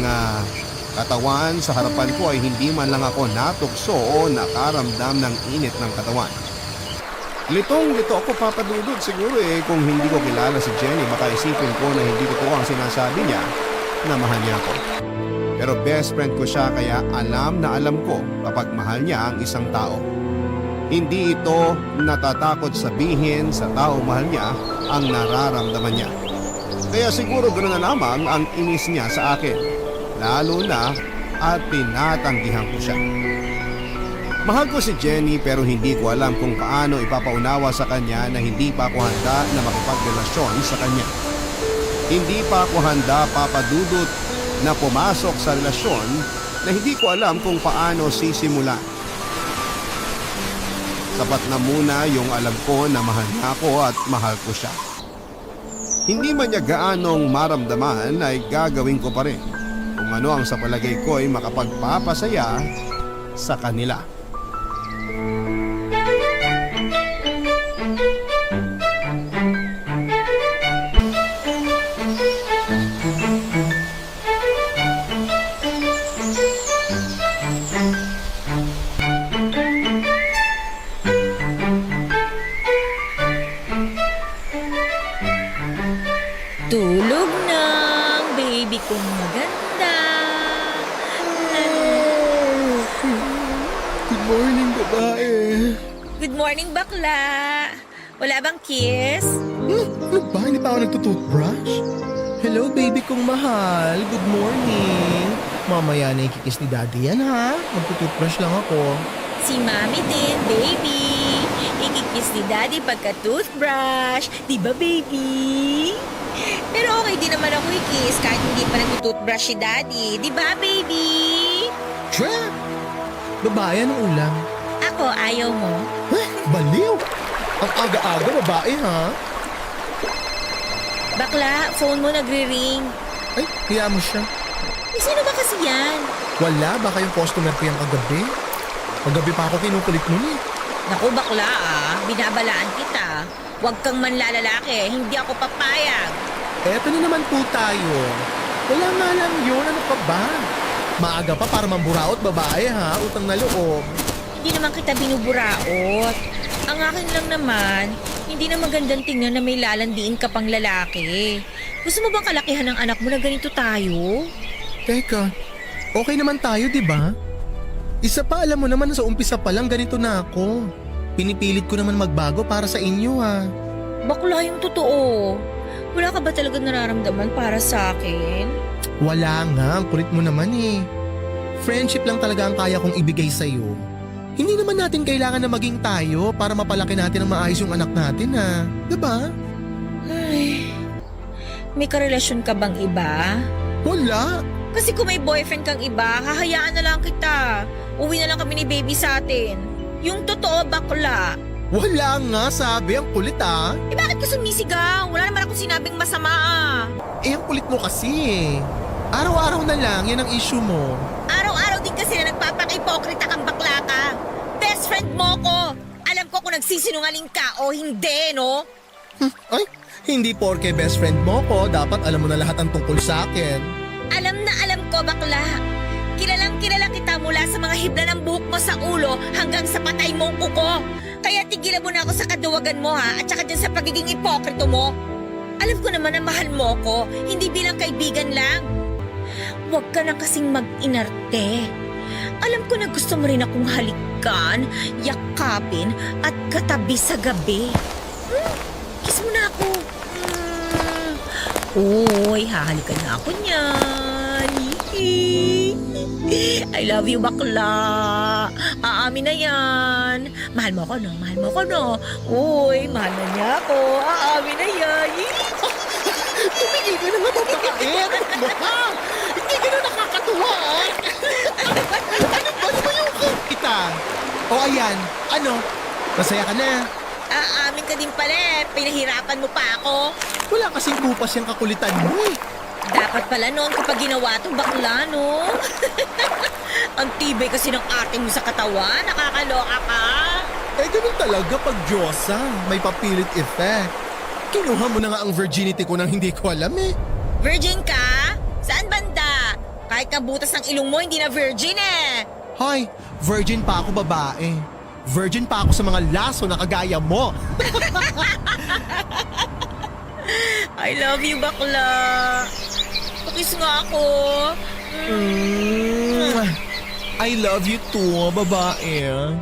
katawan sa harapan ko ay hindi man lang ako natukso o nakaramdam ng init ng katawan. Litong-lito ako, Papa Dudut, siguro kung hindi ko kilala si Jenny baka isipin ko na hindi totoo ang sinasabi niya na mahal niya ako. Pero best friend ko siya kaya alam na alam ko kapag mahal niya ang isang tao. Hindi ito natatakot sabihin sa tao mahal niya ang nararamdaman niya. Kaya siguro ganoon na lamang ang inis niya sa akin. Lalo na at tinatanggihan ko siya. Mahal ko si Jenny pero hindi ko alam kung paano ipapaunawa sa kanya na hindi pa ako handa na makipagrelasyon sa kanya. Hindi pa ako handa, Papa Dudut, na pumasok sa relasyon na hindi ko alam kung paano sisimulan. Sapat na muna yung alam ko na mahal niya ako at mahal ko siya. Hindi man niya gaanong maramdaman ay gagawin ko pa rin kung ano ang sa palagay ko ay makapagpapasaya sa kanila. Tulog ng baby kong maganda. Good morning, babae. Good morning, bakla. Wala bang kiss? Ano ba? Hindi pa ako nagtutoothbrush? Hello, baby kong mahal. Good morning. Mamaya na ikikis ni daddy yan, ha? Magtutoothbrush lang ako. Si mami din, baby. Ikikiss ni daddy pagka-toothbrush. Di ba, baby? Pero okay din naman ako i-kiss kahit hindi pa nag-toothbrush si daddy. Di ba, baby? Tra! Babae, anong ulam? Ako, ayaw mo? Baliw! Ang aga-aga, babae, ha? Bakla, phone mo nagre-ring. Ay, kaya mo siya. Sino ba kasi yan? Wala, baka yung customer ko yung kagabi. Kagabi pa ako kinukulit mo ni. Naku, bakla binabalaan kita. Huwag kang manlalalaki, hindi ako papayag. Eto na naman po tayo. Wala nga lang yun, ano ka ba? Maaga pa para mamburaot, babae, ha? Utang na loob. Hindi naman kita binuburaot. Ang akin lang naman, hindi na magandang tingnan na may lalandiin ka pang lalaki. Gusto mo bang kalakihan ng anak mo na ganito tayo? Teka, okay naman tayo, di ba? Isa pa, alam mo naman sa umpisa pa lang ganito na ako. Pinipilit ko naman magbago para sa inyo, ha? Bakla yung totoo. Wala ka ba talaga nararamdaman para sa akin? Wala nga, ang kulit mo naman eh. Friendship lang talaga ang kaya kong ibigay sa'yo. Hindi naman natin kailangan na maging tayo para mapalaki natin ang maayos yung anak natin, ha? Diba? Ay, may karelasyon ka bang iba? Wala. Kasi kung may boyfriend kang iba, hahayaan na lang kita. Uwi na lang kami ni baby sa atin. Yung totoo, bakla. Wala nga, sabi. Ang kulit, ah. Eh bakit ka sumisigaw? Wala naman akong sinabing masama ah. Eh, ang kulit mo kasi eh. Araw-araw na lang, yan ang issue mo. Araw-araw din kasi na nagpapaka-ipokrita kang bakla ka. Best friend mo ko. Alam ko mo kung nagsisinungaling ka o hindi, no? Ay, hindi porke best friend mo ko, dapat alam mo na lahat ang tungkol sa akin. Alam na alam ko, bakla. Kilalang kilala kita mula sa mga hibla ng buhok mo sa ulo hanggang sa patay mong kuko. Kaya tigilan mo na ako sa kaduwagan mo ha, at saka dyan sa pagiging ipokrito mo. Alam ko naman na mahal mo ko, hindi bilang kaibigan lang. Huwag ka na kasing mag-inarte. Alam ko na gusto mo rin akong halikan, yakapin, at katabi sa gabi. Kiss mo na ako. Uy, hahalikan na ako niyan. I love you, bakla. Aamin na yan. Mahal mo ko, no? Mahal mo ko, no? Uy, mahal na niya ako. Aamin na yan. Tumigil ka na nga babae. Ano ba? Hindi ka na nakakatuwa. Ano ba yung kita? O ayan, ano? Masaya ka na. Aamin ka din pala eh. Pinahirapan mo pa ako. Wala kasing kupas yung kakulitan mo eh. Dapat pala noon kapag ginawa itong bakla, no? Ang tibay kasi ng arte mo sa katawan. Nakakaloka ka. Eh, ganun talaga pag Diyosa. May papilit effect. Kinuha mo na nga ang virginity ko nang hindi ko alam eh. Virgin ka? Saan banda? Kahit kabutas ng ilong mo, hindi na virgin eh. Hoy, virgin pa ako babae. Virgin pa ako sa mga laso na kagaya mo. I love you, bakla. Pakis nga ako. I love you too, babae.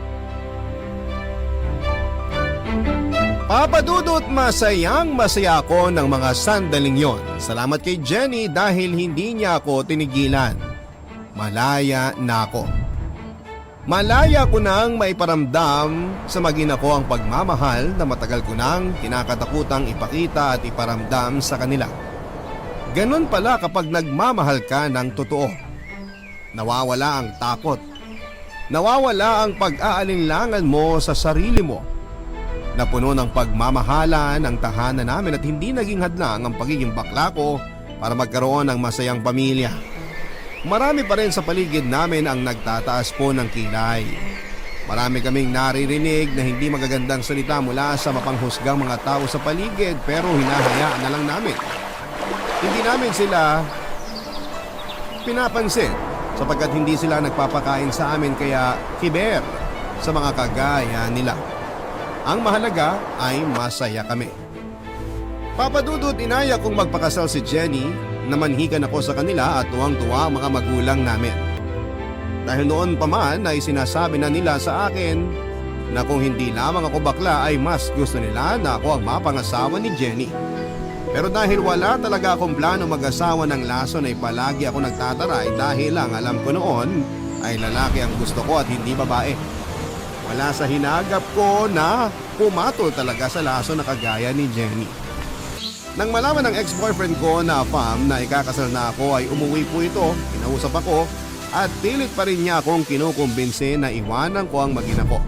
Papadudot, masayang masaya ako ng mga sandaling yon. Salamat kay Jenny dahil hindi niya ako tinigilan. Malaya na ako. Malaya ko nang maiparamdam sa mag-ina ko ang pagmamahal na matagal ko nang kinakatakutang ipakita at iparamdam sa kanila. Ganon pala kapag nagmamahal ka ng totoo. Nawawala ang takot. Nawawala ang pag-aalinlangan mo sa sarili mo. Napuno ng pagmamahalan ang tahanan namin at hindi naging hadlang ang pagiging bakla ko para magkaroon ng masayang pamilya. Marami pa rin sa paligid namin ang nagtataas po ng kilay. Marami kaming naririnig na hindi magagandang salita mula sa mapanghusgang mga tao sa paligid pero hinahayaan na lang namin. Hindi namin sila pinapansin sapagkat hindi sila nagpapakain sa amin kaya kiber sa mga kagaya nila. Ang mahalaga ay masaya kami. Papadudot, inaya kong magpakasal si Jenny. Namanhikan ako sa kanila at tuwang-tuwa ang mga magulang namin. Dahil noon pa man ay sinasabi na nila sa akin na kung hindi lamang ako bakla ay mas gusto nila na ako ang mapangasawa ni Jenny. Pero dahil wala talaga akong plano mag-asawa ng lason ay palagi ako nagtataray dahil ang alam ko noon ay lalaki ang gusto ko at hindi babae. Wala sa hinagap ko na pumatol talaga sa laso na kagaya ni Jenny. Nang malaman ng ex-boyfriend ko na Pam na ikakasal na ako ay umuwi po ito, kinausap ako at pilit pa rin niya akong kinukumbinse na iwanan ko ang mag-ina ko.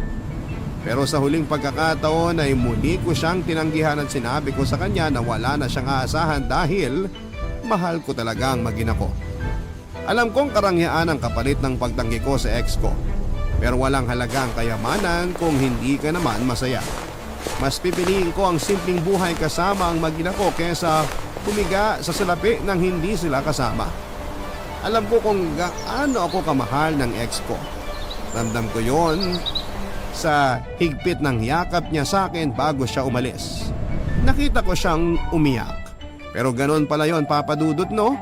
Pero sa huling pagkakataon ay muli ko siyang tinanggihan at sinabi ko sa kanya na wala na siyang aasahan dahil mahal ko talaga ang mag-ina ko. Alam kong karangyaan ang kapalit ng pagtanggi ko sa ex ko. Pero walang halaga ang kayamanan kung hindi ka naman masaya. Mas pipiliin ko ang simpleng buhay kasama ang mag-ina ko kesa humiga sa salapi nang hindi sila kasama. Alam ko kung gaano ako kamahal ng ex ko. Ramdam ko yon sa higpit ng yakap niya sa akin bago siya umalis. Nakita ko siyang umiyak. Pero ganon pala yon, papadudot, no?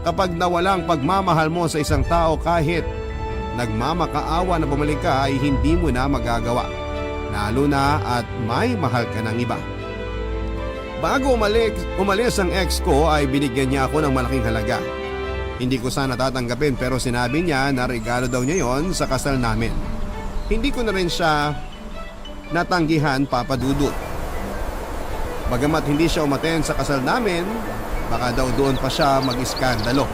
Kapag nawala ang pagmamahal mo sa isang tao kahit nagmamakaawa na bumalik ka ay hindi mo na magagawa. Lalo na at may mahal ka ng iba. Bago umalis ang ex ko ay binigyan niya ako ng malaking halaga. Hindi ko sana tatanggapin pero sinabi niya na regalo daw niya yon sa kasal namin. Hindi ko na rin siya natanggihan, papadudot. Bagamat hindi siya umaten sa kasal namin, baka daw doon pa siya mag-iskandalo.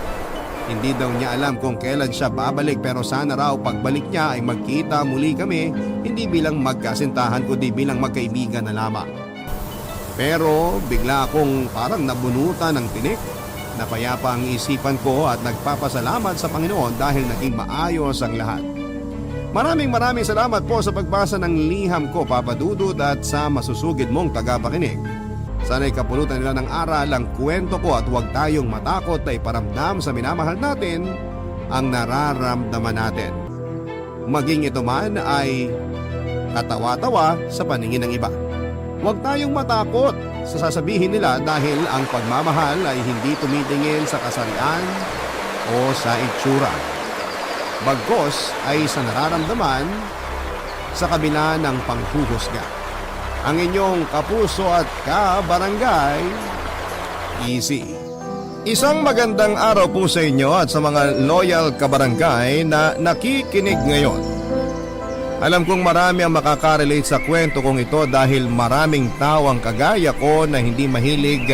Hindi daw niya alam kung kailan siya babalik pero sana raw pagbalik niya ay magkita muli kami, hindi bilang magkasintahan kundi bilang magkaibigan na lamang. Pero bigla akong parang nabunutan ng tinik. Napayapa ang isipan ko at nagpapasalamat sa Panginoon dahil naging maayos ang lahat. Maraming salamat po sa pagbasa ng liham ko, Papa Dudut, at sa masusugid mong tagapakinig. Sana'y kapulutan nila ng aral ang kwento ko at huwag tayong matakot na iparamdam sa minamahal natin ang nararamdaman natin. Maging ito man ay katawa-tawa sa paningin ng iba. Huwag tayong matakot sa sasabihin nila dahil ang pagmamahal ay hindi tumitingin sa kasarian o sa itsura. Bagkos ay sa nararamdaman sa kabila ng panghuhusga. Ang inyong kapuso at kabarangay, Easy. Isang magandang araw po sa inyo at sa mga loyal kabarangay na nakikinig ngayon. Alam kong marami ang makakarelate sa kwento kong ito dahil maraming tao ang kagaya ko na hindi mahilig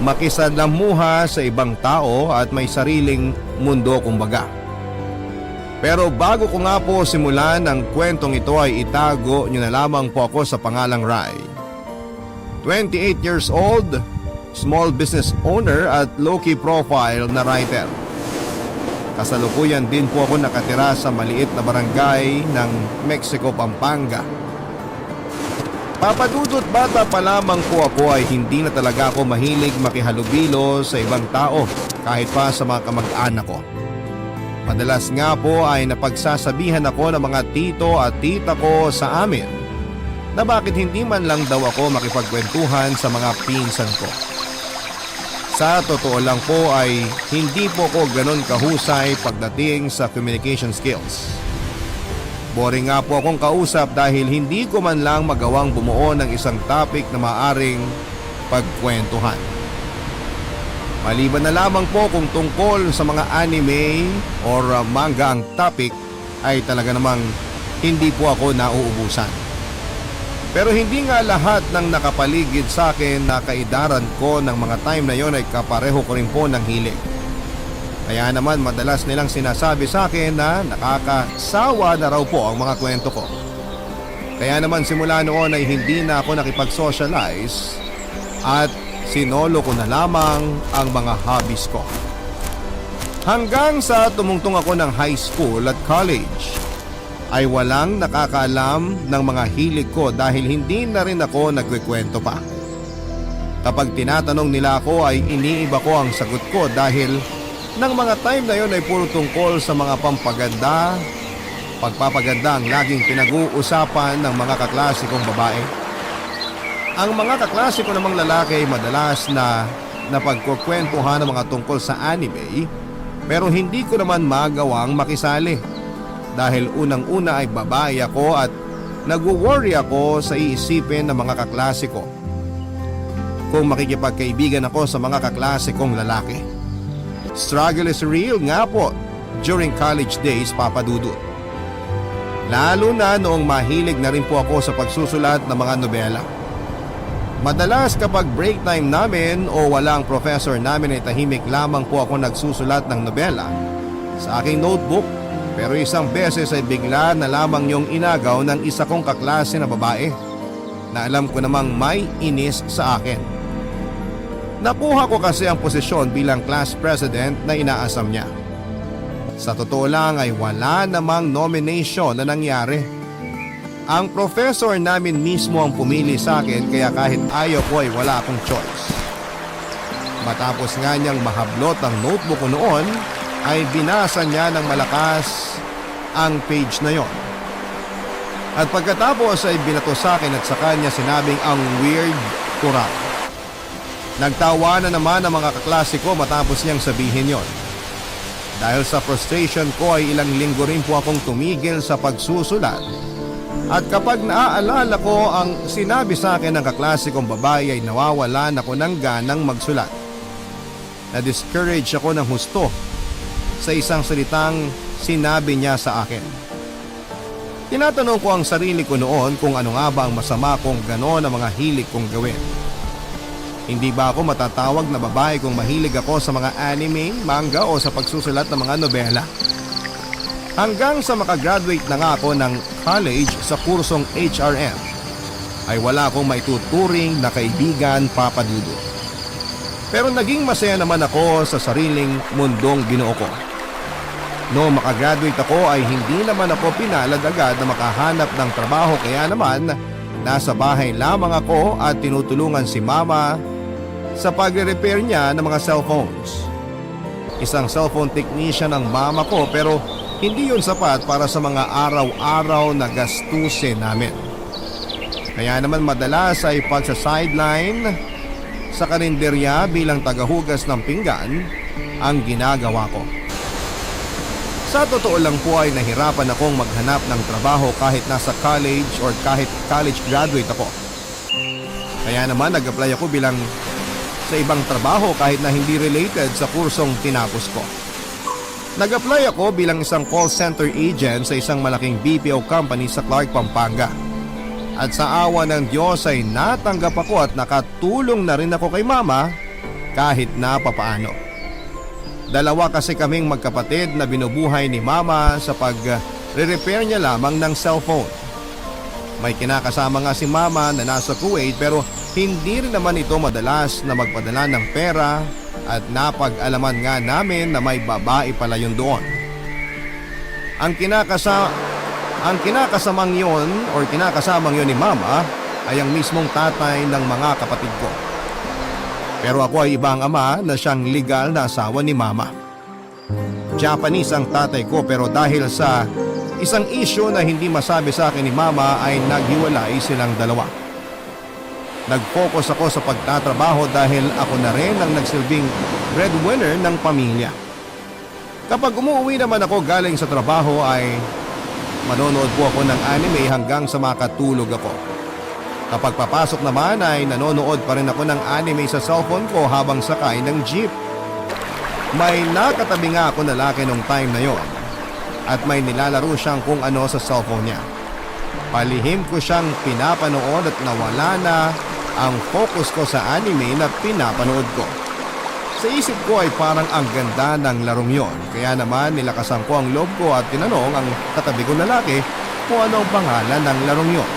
makisalamuha sa ibang tao at may sariling mundo kumbaga. Pero bago ko nga po simulan ang kwentong ito ay itago nyo na lamang po ako sa pangalang Rai. 28 years old, small business owner at low-key profile na writer. Kasalukuyan din po ako nakatira sa maliit na barangay ng Mexico, Pampanga. Papadudot bata pa lamang po ako ay hindi na talaga ako mahilig makihalubilo sa ibang tao kahit pa sa mga kamag-anak ko. Madalas nga po ay napagsasabihan ako ng mga tito at tita ko sa amin na bakit hindi man lang daw ako makipagkwentuhan sa mga pinsan ko. Sa totoo lang po ay hindi po ko ganon kahusay pagdating sa communication skills. Boring nga po akong kausap dahil hindi ko man lang magawang bumuo ng isang topic na maaring pagkwentuhan. Maliban na lamang po kung tungkol sa mga anime or manga ang topic ay talaga namang hindi po ako nauubusan. Pero hindi nga lahat ng nakapaligid sa akin na kaidaran ko ng mga time na yon ay kapareho ko rin po ng hilig. Kaya naman madalas nilang sinasabi sa akin na nakakasawa na raw po ang mga kwento ko. Kaya naman simula noon ay hindi na ako nakipag-socialize at sinolo ko na lamang ang mga hobbies ko. Hanggang sa tumungtong ako ng high school at college ay walang nakakaalam ng mga hilig ko dahil hindi na rin ako nagkikwento pa. Kapag tinatanong nila ako ay iniiba ko ang sagot ko dahil ng mga time na yon ay puro tungkol sa mga pampaganda, pagpapaganda ang laging pinag-uusapan ng mga kaklasikong babae. Ang mga kaklasiko namang lalaki ay madalas na napagkukwentuhan ng mga tungkol sa anime pero hindi ko naman magawang makisali. Dahil unang-una ay babae ako at nag-worry ako sa iisipin ng mga kaklasiko kung makikipagkaibigan ako sa mga kaklasikong lalaki. Struggle is real nga po during college days, Papa Dudut. Lalo na noong mahilig na rin po ako sa pagsusulat ng mga nobela. Madalas kapag break time namin o walang professor namin ay tahimik lamang po ako nagsusulat ng nobela sa aking notebook. Pero isang beses ay bigla na lamang yung inagaw ng isa kong kaklase na babae na alam ko namang may inis sa akin. Nakuha ko kasi ang posisyon bilang class president na inaasam niya. Sa totoo lang ay wala namang nomination na nangyari. Ang professor namin mismo ang pumili sa akin kaya kahit ayaw ko ay wala akong choice. Matapos nga niyang mahablot ang notebook ko noon, ay binasa niya ng malakas ang page na yon. At pagkatapos ay binato sa akin at sa kanya sinabing ang weird ko raw. Nagtawa na naman ang mga kaklase ko matapos niyang sabihin yon. Dahil sa frustration ko ay ilang linggo rin po akong tumigil sa pagsusulat. At kapag naaalala ko ang sinabi sa akin ng kaklase kong babae ay nawawalan ako ng ganang magsulat. Na-discourage ako ng husto sa isang salitang sinabi niya sa akin. Tinatanong ko ang sarili ko noon kung ano nga ba ang masama kung gano'n ang mga hilig kong gawin. Hindi ba ako matatawag na babae kung mahilig ako sa mga anime, manga o sa pagsusulat ng mga nobela? Hanggang sa makagraduate na nga ako ng college sa kursong HRM, ay wala akong maituturing na kaibigan, Papa Dudut. Pero naging masaya naman ako sa sariling mundong binuo ko. Noong makagraduate ako ay hindi naman ako pinalad agad na makahanap ng trabaho kaya naman nasa bahay lamang ako at tinutulungan si mama sa pagre-repair niya ng mga cellphones. Isang cellphone technician ang mama ko pero hindi yun sapat para sa mga araw-araw na gastusin namin. Kaya naman madalas ay pagsa-sideline sa karinderya bilang tagahugas ng pinggan ang ginagawa ko. Sa totoo lang po ay nahirapan akong maghanap ng trabaho kahit nasa college or kahit college graduate ako. Kaya naman nag-apply ako bilang sa ibang trabaho kahit na hindi related sa kursong tinapos ko. Nag-apply ako bilang isang call center agent sa isang malaking BPO company sa Clark, Pampanga. At sa awa ng Diyos ay natanggap ako at nakatulong na rin ako kay mama kahit na papaano. Dalawa kasi kaming magkapatid na binubuhay ni mama sa pag-repair niya lamang ng cellphone. May kinakasama nga si mama na nasa Kuwait pero hindi rin naman ito madalas na magpadala ng pera at napag-alaman nga namin na may babae pala yun doon. Ang kinakasamang yun ni mama ay ang mismong tatay ng mga kapatid ko. Pero ako ay ibang ama na siyang legal na asawa ni mama. Japanese ang tatay ko pero dahil sa isang issue na hindi masabi sa akin ni mama ay naghiwalay silang dalawa. Nag-focus ako sa pagtatrabaho dahil ako na rin ang nagsilbing breadwinner ng pamilya. Kapag umuwi naman ako galing sa trabaho ay manonood po ako ng anime hanggang sa makatulog ako. Kapag papasok naman ay nanonood pa rin ako ng anime sa cellphone ko habang sakay ng jeep. May nakatabi nga ako na lalaki nung time na yon at may nilalaro siyang kung ano sa cellphone niya. Palihim ko siyang pinapanood at nawala na ang focus ko sa anime na pinapanood ko. Sa isip ko ay parang ang ganda ng larong yon kaya naman nilakasan ko ang loob ko at tinanong ang katabi kong lalaki kung ano ang pangalan ng larong yon.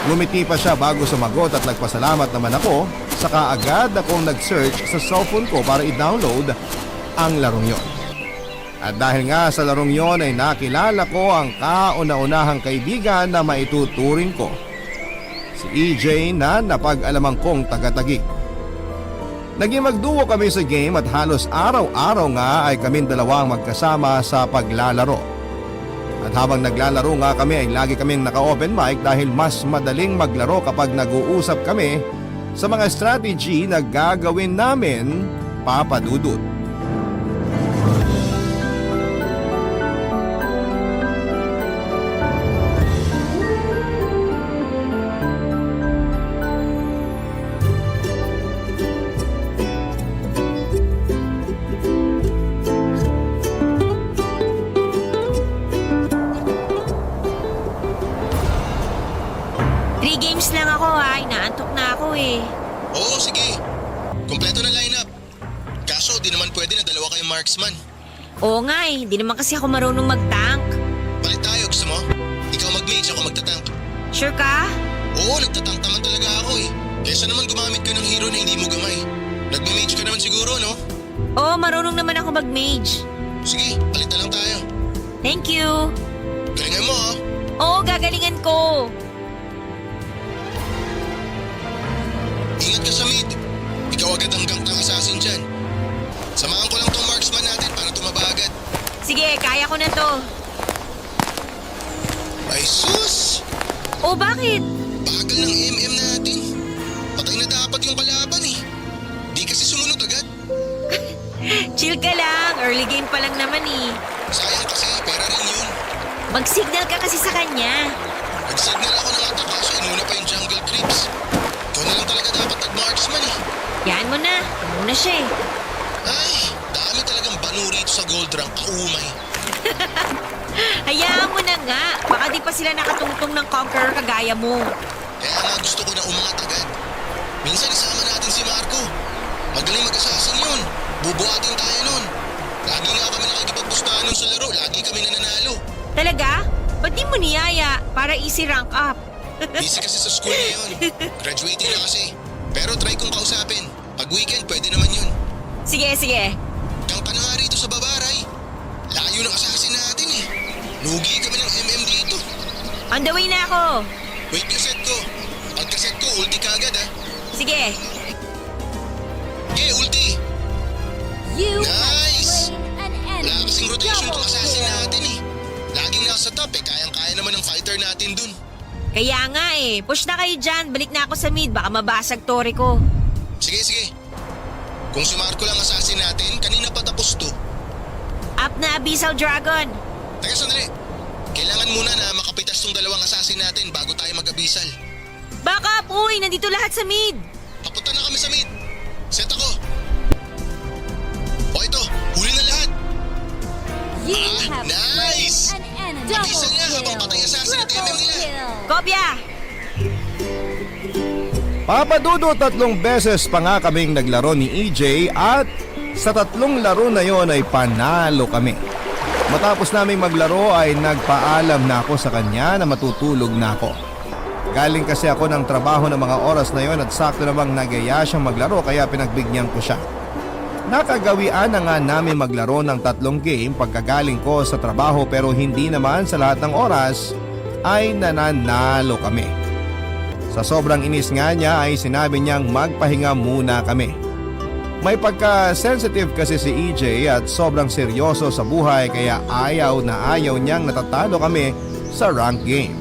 Ngumiti pa siya bago sumagot at nagpasalamat naman ako, saka agad akong nag-search sa cellphone ko para i-download ang larong yon. At dahil nga sa larong yon ay nakilala ko ang kauna-unahang kaibigan na maituturing ko, si EJ na napag-alamang kong taga-Taguig. Naging magduo kami sa game at halos araw-araw nga ay kaming dalawang magkasama sa paglalaro. At habang naglalaro nga kami ay lagi kaming naka-open mic dahil mas madaling maglaro kapag nag-uusap kami sa mga strategy na gagawin namin, Papa Dudut. Games lang ako ha, inaantok na ako eh. Oo, sige. Kompleto na lineup. Kaso di naman pwede na dalawa kayong marksman. Oo nga eh, hindi naman kasi ako marunong mag-tank. Palit tayo, gusto mo? Ikaw mag-mage, ako magtatank. Sure ka? Oo, nagtatank naman talaga ako eh. Kesa naman gumamit ka ng hero na hindi mo gamay. Nagme-mage ka naman siguro, no? Oo, marunong naman ako mag-mage. Sige, palit na lang tayo. Thank you. Galingan mo, ha? Oo, gagalingan ko. Ingat ka sa mid. Ikaw agad ang gank ng assassin dyan. Samahan ko lang tong marksman natin para tumaba agad. Sige, kaya ko na to. Ay sus! Oh, bakit? Bagal ng MM natin. Patay na dapat yung kalaban eh. Di kasi sumunod agad. Chill ka lang, early game pa lang naman eh. Sayang kasi, pera rin yun. Mag-signal ka kasi sa kanya. Nag-signal ako ng attack kaso inuna pa yung jungle creeps. Ikaw na lang talaga dapat nag-marksman eh. Yan mo na, muna siya eh. Ay, dami talagang banu rito sa gold rank, kaumay. Hayaan mo na nga, baka di pa sila nakatungtong ng conqueror kagaya mo. Kaya nga gusto ko na umangat agad. Minsan isama natin si Marco. Magaling mag-assassin yun. Bubuhatin tayo nun. Lagi nga kami nakikipagpustahan nun sa laro, lagi kami nananalo. Talaga? Ba't di mo niyaya para easy rank up? Busy kasi sa school ngayon. Graduating na kasi. Pero try kong kausapin. Pag weekend, pwede naman yun. Sige, sige. Kang ka na nga rito sa Babaray. Layo malayo ng assassin natin eh. Lugi kami ng dito. On the way na ako. Wait yung set ko. Pagka-set ko, ulti ka agad ah. Sige. Okay, ulti. Nice! Wala kasing rotation tong assassin natin eh. Laging nasa top eh, kayang-kaya naman ng fighter natin dun. Kaya nga eh. Push na kayo dyan. Balik na ako sa mid. Baka mabasag tori ko. Sige, sige. Kung si Marco lang assassin natin, kanina pa tapos to. Up na Abyssal Dragon. Teka, sandali. Kailangan muna na makapitas tong dalawang assassin natin bago tayo mag-abisal. Back up! Uy, nandito lahat sa mid. Papunta na kami sa mid. Set ako. O ito, huli na lahat. Nice! Abisal nga habang patay assassin at MM nila. Kopya! Papadudo 3 beses pa nga kaming naglaro ni EJ at sa 3 laro na yon ay panalo kami. Matapos naming maglaro ay nagpaalam na ako sa kanya na matutulog na ako. Galing kasi ako ng trabaho ng mga oras na yon at sakto namang nagaya siyang maglaro kaya pinagbigyan ko siya. Nakagawian na nga namin maglaro ng 3 game pagkagaling ko sa trabaho pero hindi naman sa lahat ng oras ay nananalo kami. Sa sobrang inis nga niya ay sinabi niyang magpahinga muna kami. May pagka-sensitive kasi si EJ at sobrang seryoso sa buhay kaya ayaw niyang natatalo kami sa rank game.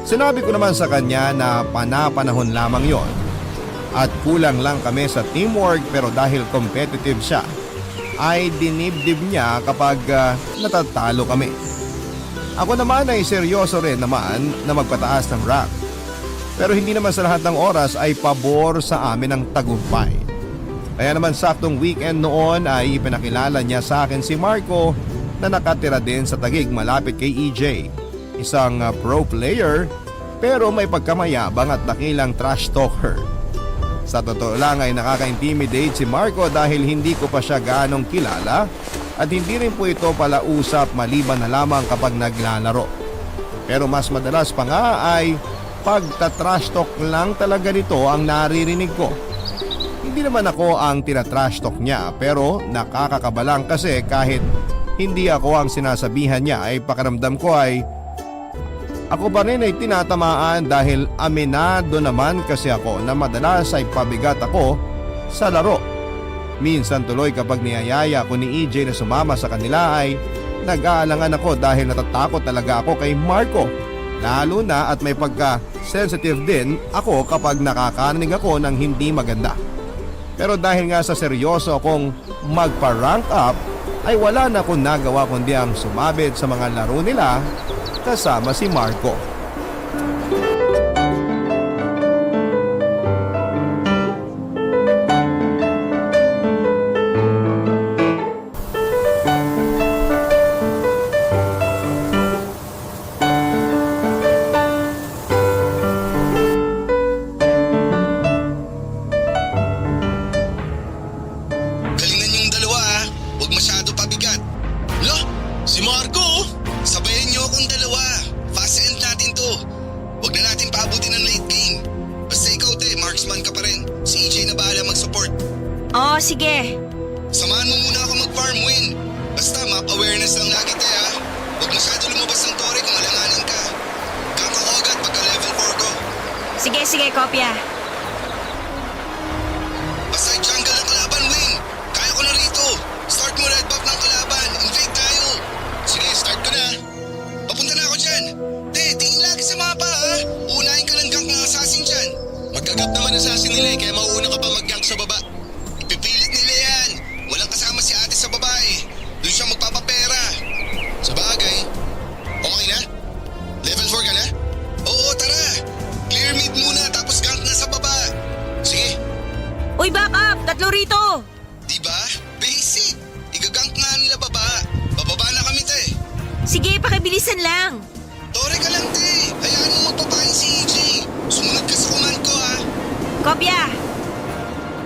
Sinabi ko naman sa kanya na panapanahon lamang yon at kulang lang kami sa teamwork pero dahil competitive siya ay dinibdib niya kapag natatalo kami. Ako naman ay seryoso rin naman na magpataas ng rank. Pero hindi naman sa lahat ng oras ay pabor sa amin ang tagumpay. Kaya naman saktong weekend noon ay ipinakilala niya sa akin si Marco na nakatira din sa Taguig malapit kay EJ. Isang pro player pero may pagkamayabang at dakilang trash talker. Sa totoo lang ay nakaka-intimidate si Marco dahil hindi ko pa siya gaanong kilala at hindi rin po ito pala usap maliban na lamang kapag naglalaro. Pero mas madalas pa nga ay pagta-trash talk lang talaga nito ang naririnig ko. Hindi naman ako ang tina-trash talk niya pero nakakakabalang kasi kahit hindi ako ang sinasabihan niya ay pakiramdam ko ay ako pa rin ay tinatamaan dahil aminado naman kasi ako na madalas ay pabigat ako sa laro. Minsan tuloy kapag niyayaya ko ni EJ na sumama sa kanila ay nag-aalangan ako dahil natatakot talaga ako kay Marco. Lalo na at may pagka-sensitive din ako kapag nakakarinig ako ng hindi maganda. Pero dahil nga sa seryoso akong magpa-rank up ay wala na akong nagawa kundi ang sumabit sa mga laro nila kasama si Marco. Galingan yung dalawa ah. Huwag masyado pabigat. Lo, si Marco oh. Sabayan niyo akong dalawa. Fast end natin to. Huwag na natin paabutin ng late game. Basta ikaw te, marksman ka pa rin. Si EJ na bahala mag-support. Oo, sige. Samahan mo muna ako mag-farm win. Basta map awareness lang lagi te ha. Huwag masyado lumabas ng tore kung alanganin ka. Gank ako agad pagka level 4 ko. Sige, sige, kopya. Basta jungle ng kalaban win. Kaya ko na rito. Start mo red buff ng kalaban. Invade tayo. Sige, start ko na. Papunta na ako dyan. Te, tingin lagi sa mapa ha. Unahin ka ng gank ng assassin dyan. Magkagap naman assassin nila eh, kaya mauuna ka pa mag-gank sa baba. Ipipilit nila yan. Walang kasama si ate sa babae. Doon siya magpapapera. Sa bagay. Okay na? Level 4 ka na? Oo, tara. Clear mid muna tapos gank na sa baba. Sige. Uy, back up! 3 rito! Diba? Basic. Igagank nga nila baba. Bababa na kami te. Sige, pakibilisan lang. Tore ka lang te. Hayaan mo magpapain si EJ. Sumunod ka sa command ko ha. Kopya!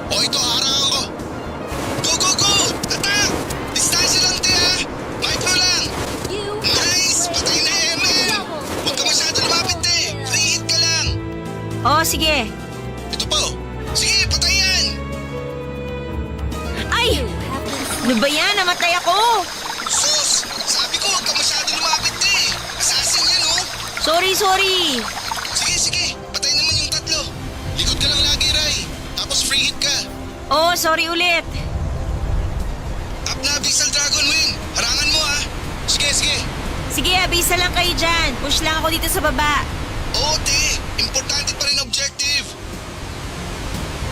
O ito, harangan ko. Go, go, go! Attack! Distansya lang te ha. Micro lang. Nice! Patay na MM. Huwag ka masyado lumapit te. Free hit ka lang. Oo, sige. Ito pa oh. Sige, patay yan. Ay! Ano ba yan? Namatay ako! Sus! Sorry. Sige, sige. Patay naman yung tatlo. Likod ka lang lagi, Rai. Tapos free hit ka. Oh, sorry ulit. Up na, Abyssal Dragon, Wing. Harangan mo, ha. Sige, sige. Sige, abisa lang kayo dyan. Push lang ako dito sa baba. Oo, te. Importante pa rin objective.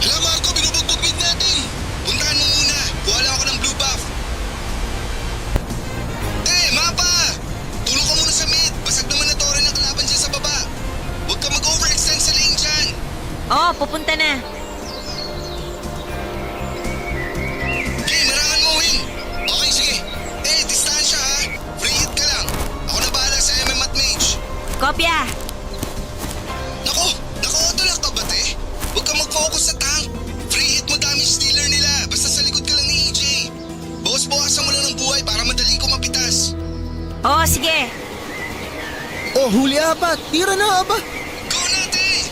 Hala, Marco, binubugbog mid natin. Puntahan mo muna. Kuha lang ako ng blue buff. Te, mapa! Tulong ka muna sa mid. Basag naman na tore ng kalaban dyan sa baba. Huwag ka mag-overextend sa lane dyan. Oh, pupunta na. Okay, marangan mo, Wing. Okay, sige. Eh, distansya, ha. Free hit ka lang. Ako na bahala sa MM at Mage. Kopya. Nako, naka-autolock ka ba, te? Huwag kang mag-focus sa tank. Free hit mo damage dealer nila. Basta sa likod ka lang ni EJ. Bawas-bawasan mo lang ng buhay para madali ko mapitas. Oh, sige. Oh, huli apat. Tira na, aba. Go na, te!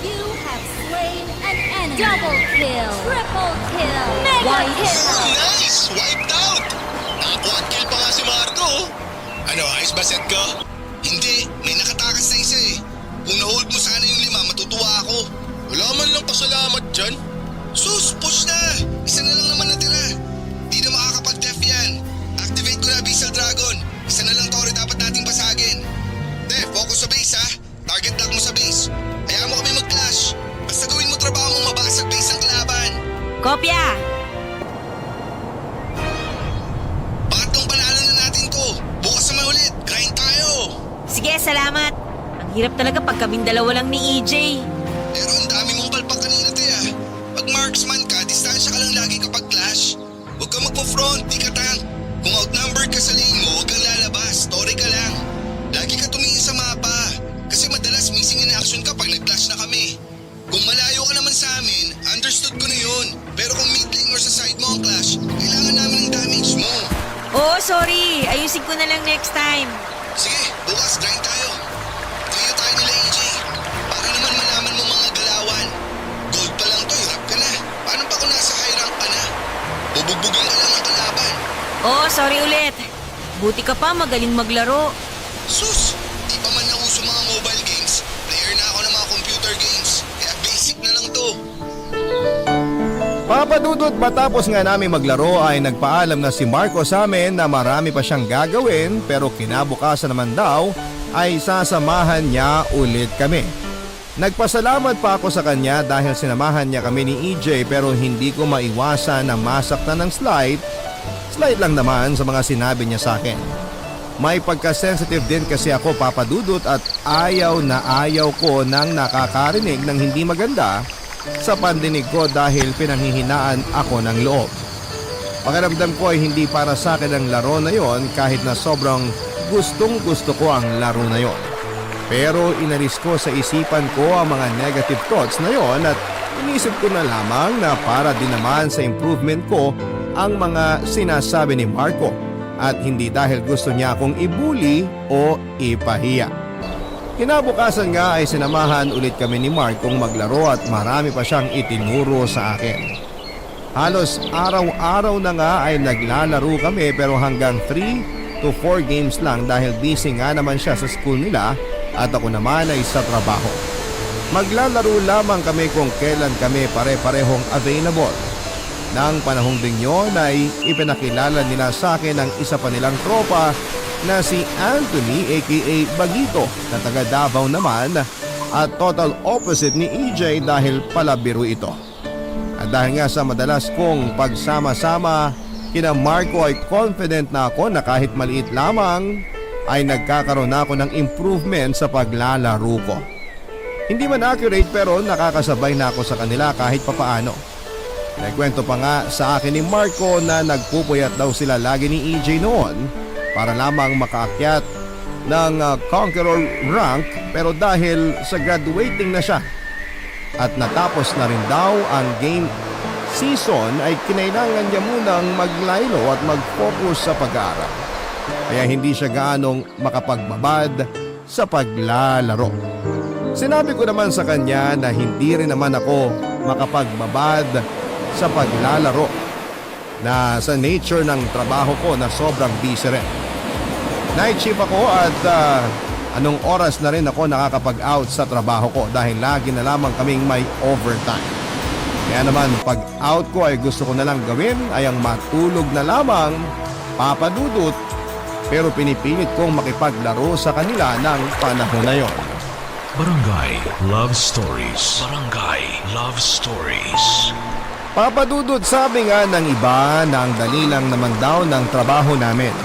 You have slain an enemy. Double kill. Triple kill. Mega kill. Oh, nice! Wiped out! Nakakuha kill pa nga si Marco. Ano, ayos ba set ko? Hindi, may nakatakas na isa eh. Kung na-hold mo sana yung 5, matutuwa ako. Wala man lang pasalamat dyan. Sus, push na! Isa na lang naman natira. Di na makakapag-def yan. Activate ko na Abyssal Dragon. Isa na lang tore dapat nating basagin. Te, focus sa base ha. Target lock mo sa base. Hayaan mo kami mag-clash. Basta gawin mo trabaho mong mabasag base ang kalaban. Kopya. Pangatlong panalo na natin to. Bukas naman ulit. Grind tayo. Sige, salamat. Ang hirap talaga pag kaming dalawa lang ni EJ. Pero ang dami mong palpak kanina, te ah. Pag marksman ka, distansya ka lang lagi kapag clash. Huwag kang magpo-front, di ka tank. Kung outnumbered ka sa lane mo, huwag kang lalabas. Story ka lang. Lagi ka tumingin sa mapa. Kasi madalas missing in action ka pag nag-clash na kami. Kung malayo ka naman sa amin, understood ko na yun. Pero kung mid lane or sa side mo ang clash, kailangan namin ng damage mo. Oh, sorry. Ayusin ko na lang next time. Sige, bukas grind tayo. Trio tayo nila AJ. Para naman malaman mo mga galawan. Gold pa lang to, hirap ka na. Paano pa kung nasa high rank ka na? Bubugbugin ka lang ang kalaban. Oh, sorry ulit. Buti ka pa, magaling maglaro. Sus! Di pa man nauso mga mobile games. Player na ako ng mga computer games. Kaya basic na lang to. Papadudot matapos nga namin maglaro ay nagpaalam na si Marco sa amin na marami pa siyang gagawin pero kinabukasan naman daw ay sasamahan niya ulit kami. Nagpasalamat pa ako sa kanya dahil sinamahan niya kami ni EJ pero hindi ko maiwasan na masaktan ng slight lang naman sa mga sinabi niya sa akin. May pagka-sensitive din kasi ako, Papadudot, at ayaw na ayaw ko nang nakakarinig ng hindi maganda sa pandinig ko dahil pinanghihinaan ako ng loob. Pakiramdam ko ay hindi para sa akin ang laro na yon kahit na sobrang gustong gusto ko ang laro na yon. Pero inalis ko sa isipan ko ang mga negative thoughts na yon at inisip ko na lamang na para din naman sa improvement ko ang mga sinasabi ni Marco at hindi dahil gusto niya akong ibuli o ipahiya. Kinabukasan nga ay sinamahan ulit kami ni Mark kung maglaro at marami pa siyang itinuro sa akin. Halos araw-araw na nga ay naglalaro kami pero hanggang 3 to 4 games lang dahil busy nga naman siya sa school nila at ako naman ay sa trabaho. Maglalaro lamang kami kung kailan kami pare-parehong available. Nang panahong ding yun ay ipinakilala nila sa akin ang isa pa nilang tropa na si Anthony aka Bagito na taga Davao naman at total opposite ni EJ dahil palabiro ito. At dahil nga sa madalas kong pagsama-sama kina Marco ay confident na ako na kahit maliit lamang ay nagkakaroon na ako ng improvement sa paglalaro ko. Hindi man accurate pero nakakasabay na ako sa kanila kahit papaano. Nagkwento pa nga sa akin ni Marco na nagpupuyat daw sila lagi ni EJ noon para lamang makaakyat ng Conqueror rank pero dahil sa graduating na siya at natapos na rin daw ang game season ay kinailangan niya munang maglaylo at mag-focus sa pag-aaral. Kaya hindi siya gaanong makapagbabad sa paglalaro. Sinabi ko naman sa kanya na hindi rin naman ako makapagbabad sa paglalaro na sa nature ng trabaho ko na sobrang busy rin. Night shift ako at anong oras na rin ako nakakapag-out sa trabaho ko dahil lagi na lamang kaming may overtime. Kaya naman pag out ko ay gusto ko na lang gawin ay ang matulog na lamang, Papa Dudut, pero pinipilit kong makipaglaro sa kanila ng panahon na yon. Barangay Love Stories. Barangay Love Stories. Papa Dudut, sabi nga ng iba na ang dali lang naman daw ng trabaho namin.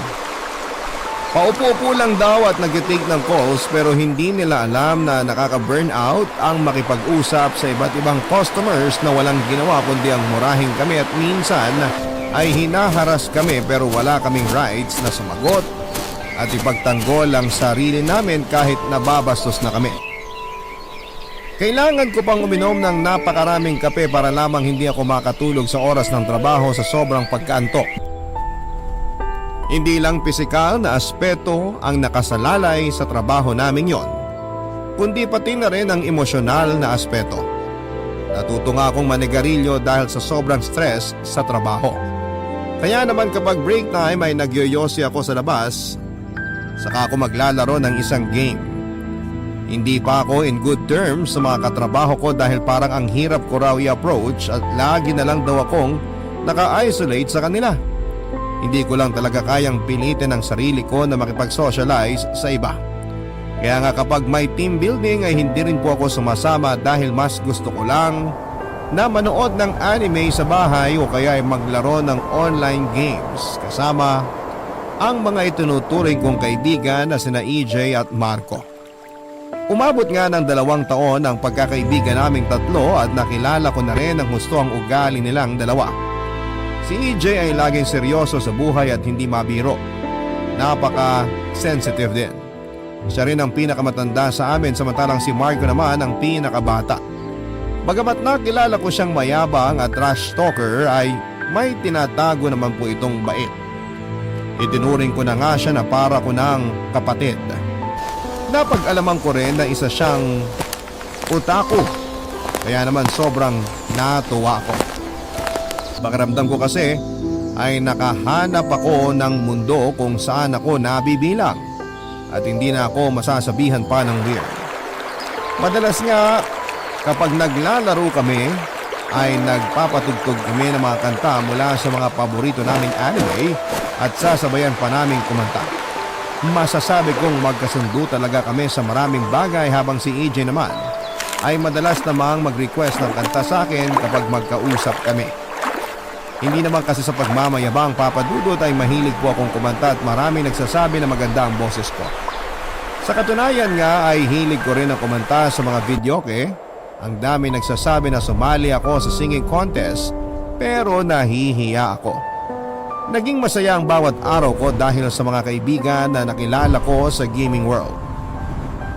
Paupo-upo lang daw at nag-take ng calls pero hindi nila alam na nakaka-burnout ang makipag-usap sa iba't ibang customers na walang ginawa kundi ang murahin kami at minsan ay hinaharas kami pero wala kaming rights na sumagot at ipagtanggol ang sarili namin kahit nababastos na kami. Kailangan ko pang uminom ng napakaraming kape para lamang hindi ako makatulog sa oras ng trabaho sa sobrang pagkaantok. Hindi lang pisikal na aspeto ang nakasalalay sa trabaho namin yon, kundi pati na rin ang emosyonal na aspeto. Natuto nga akong manigarilyo dahil sa sobrang stress sa trabaho. Kaya naman kapag break time ay nagyoyosi ako sa labas, saka ako maglalaro ng isang game. Hindi pa ako in good terms sa mga katrabaho ko dahil parang ang hirap ko raw i-approach at lagi na lang daw akong naka-isolate sa kanila. Hindi ko lang talaga kayang pilitin ang sarili ko na makipag-socialize sa iba. Kaya nga kapag may team building ay hindi rin po ako sumasama dahil mas gusto ko lang na manood ng anime sa bahay o kaya ay maglaro ng online games kasama ang mga itinuturing kong kaibigan na sina EJ at Marco. Umabot nga ng 2 taon ang pagkakaibigan naming tatlo at nakilala ko na rin ang husto ang ugali nilang dalawa. Si EJ ay laging seryoso sa buhay at hindi mabiro. Napaka-sensitive din. Siya rin ang pinakamatanda sa amin samantalang si Marco naman ang pinakabata. Bagamat nakilala ko siyang mayabang at trash talker ay may tinatago naman po itong bait. Itinuring ko na nga siya na para ko ng kapatid. Napag-alaman ko rin na isa siyang otaku. Kaya naman sobrang natuwa ko. Pakiramdam ko kasi ay nakahanap ako ng mundo kung saan ako nabibilang at hindi na ako masasabihan pa ng weird. Madalas nga kapag naglalaro kami ay nagpapatugtog kami ng mga kanta mula sa mga paborito naming anime at sasabayan pa naming kumanta. Masasabi kong magkasundo talaga kami sa maraming bagay habang si EJ naman ay madalas namang mag-request ng kanta sa akin kapag magkausap kami. Hindi naman kasi sa pagmamayabang, Papa Dudut, ay mahilig po akong kumanta at maraming nagsasabi na maganda ang boses ko. Sa katunayan nga ay hilig ko rin ang kumanta sa mga videoke. Ang dami nagsasabi na sumali ako sa singing contest pero nahihiya ako. Naging masaya ang bawat araw ko dahil sa mga kaibigan na nakilala ko sa gaming world.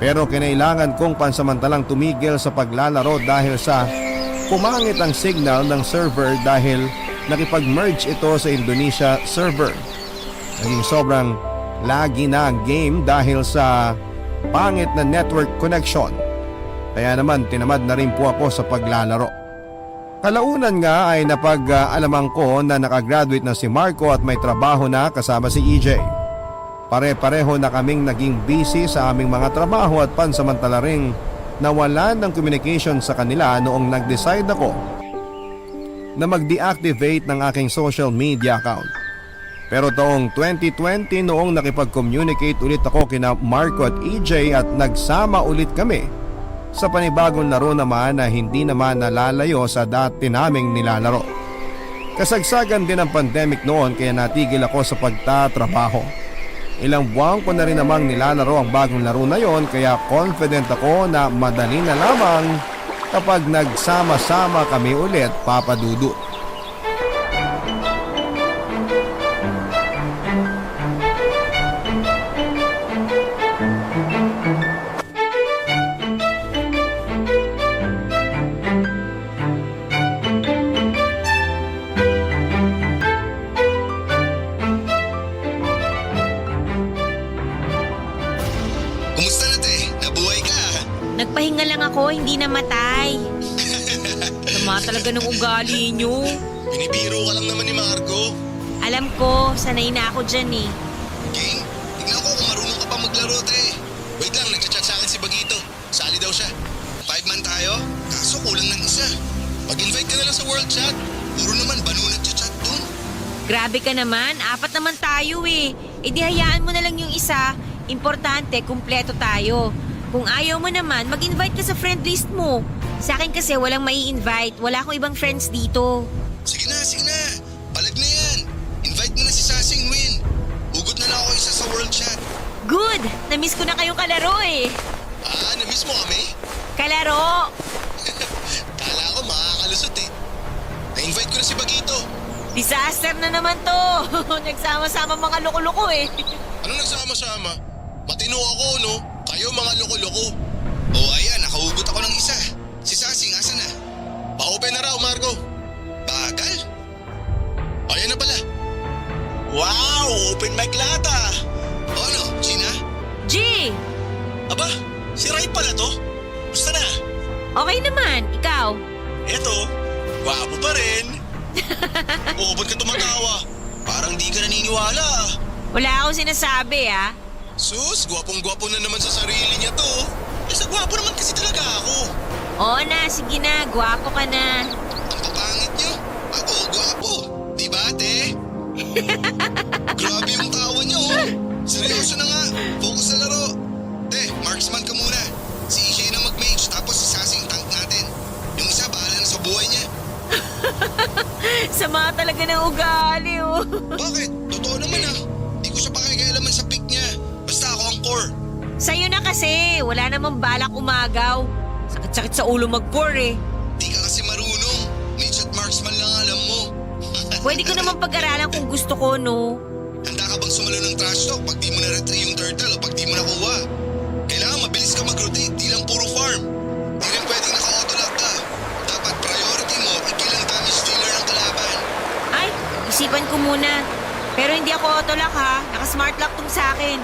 Pero kinailangan kong pansamantalang tumigil sa paglalaro dahil sa pumangit ang signal ng server dahil nakipag-merge ito sa Indonesia server. Naging sobrang lagi na ang game dahil sa pangit na network connection. Kaya naman tinamad na rin po ako sa paglalaro. Kalaunan nga ay napag-alaman ko na nakagraduate na si Marco at may trabaho na kasama si EJ. Pare-pareho na kaming naging busy sa aming mga trabaho at pansamantala ring nawalan ng communication sa kanila noong nag-decide ako na mag-deactivate ng aking social media account. Pero taong 2020 noong nakipag-communicate ulit ako kina Marco at EJ at nagsama ulit kami sa panibagong laro naman na hindi naman nalalayo sa dati naming nilalaro. Kasagsagan din ang pandemic noon kaya natigil ako sa pagtatrabaho. Ilang buwan ko na rin namang nilalaro ang bagong laro na yon kaya confident ako na madali na lamang kapag nagsama-sama kami ulit, Papa Dudut. Kumusta na, te? Nabuhay ka? Nagpahinga lang ako, hindi namatay. Sama talaga ng ugali nyo. Binibiro ka lang naman ni Marco. Alam ko, sanay na ako dyan eh. Game, tignan ko kung marunong ka pa maglaro, te. Wait lang, nagchat-chat sa akin si Bagito. Sali daw siya. 5 man tayo, kaso kulang ng isa. Pag-invite ka na lang sa world chat. Puro naman banu nagchat-chat dun. Grabe ka naman, 4 naman tayo eh. E di hayaan mo na lang yung isa. Importante, kumpleto tayo. Kung ayaw mo naman, mag-invite ka sa friend list mo. Sa akin kasi walang mai-invite. Wala akong ibang friends dito. Sige na. Palag na yan. Invite mo na si Sasing, Win. Hugot na lang ako isa sa world chat. Good! Namiss ko na kayong kalaro eh. Na-miss mo kami? Kalaro! Kala ko makakalusot eh. Na-invite ko na si Bagito. Disaster na naman to. Nagsama-sama mga loko-loko eh. Anong nagsama-sama? Matino ako, no? Kayo mga loko-loko. Oh, ayan, nakahugot ako ng isa. Si Sasing, asa na? Pa-open na raw, Marco. Bagal? Ayan na pala. Wow, open mic lahat ah. O ano, Gina? G! Aba, si Ray pala to. Gusto na? Okay naman, ikaw. Eto, gwapo pa rin. Oo, ba't ka tumatawa? Parang di ka naniniwala. Wala akong sinasabi ah. Sus, gwapong-gwapo na naman sa sarili niya to. Eh, sa gwapo naman kasi talaga ako. Oo na, sige na, gwapo ka na. Ang papangit niyo. Ako, gwapo. Di ba, ate? Grabe yung tawa niyo, oh. Seryoso na nga. Focus sa laro. Te, marksman ka muna. Si EJ na mag-mage, tapos si Sasing tank natin. Yung isa, bahala na sa buhay niya. Sama talaga ng ugali oh. Bakit? Totoo naman ah. Di ko siya pakikialaman sa pick niya. Basta ako ang core. Sa'yo na kasi, wala namang balak umagaw. Sakit-sakit sa ulo mag-pour eh. Di ka kasi marunong. Mage at marksman lang alam mo. Pwede ko naman pag-aralan kung gusto ko, no? Handa ka bang sumalo ng trash talk pag di mo na-retrieve yung turtle o pag di mo nakuha? Kailangan mabilis ka mag-rotate, di lang puro farm. Di rin pwedeng naka-autolock ka. Dapat priority mo, i-kill ang damage dealer ng kalaban. Ay, isipan ko muna. Pero hindi ako autolock ha. Naka-smart lock tong sa akin.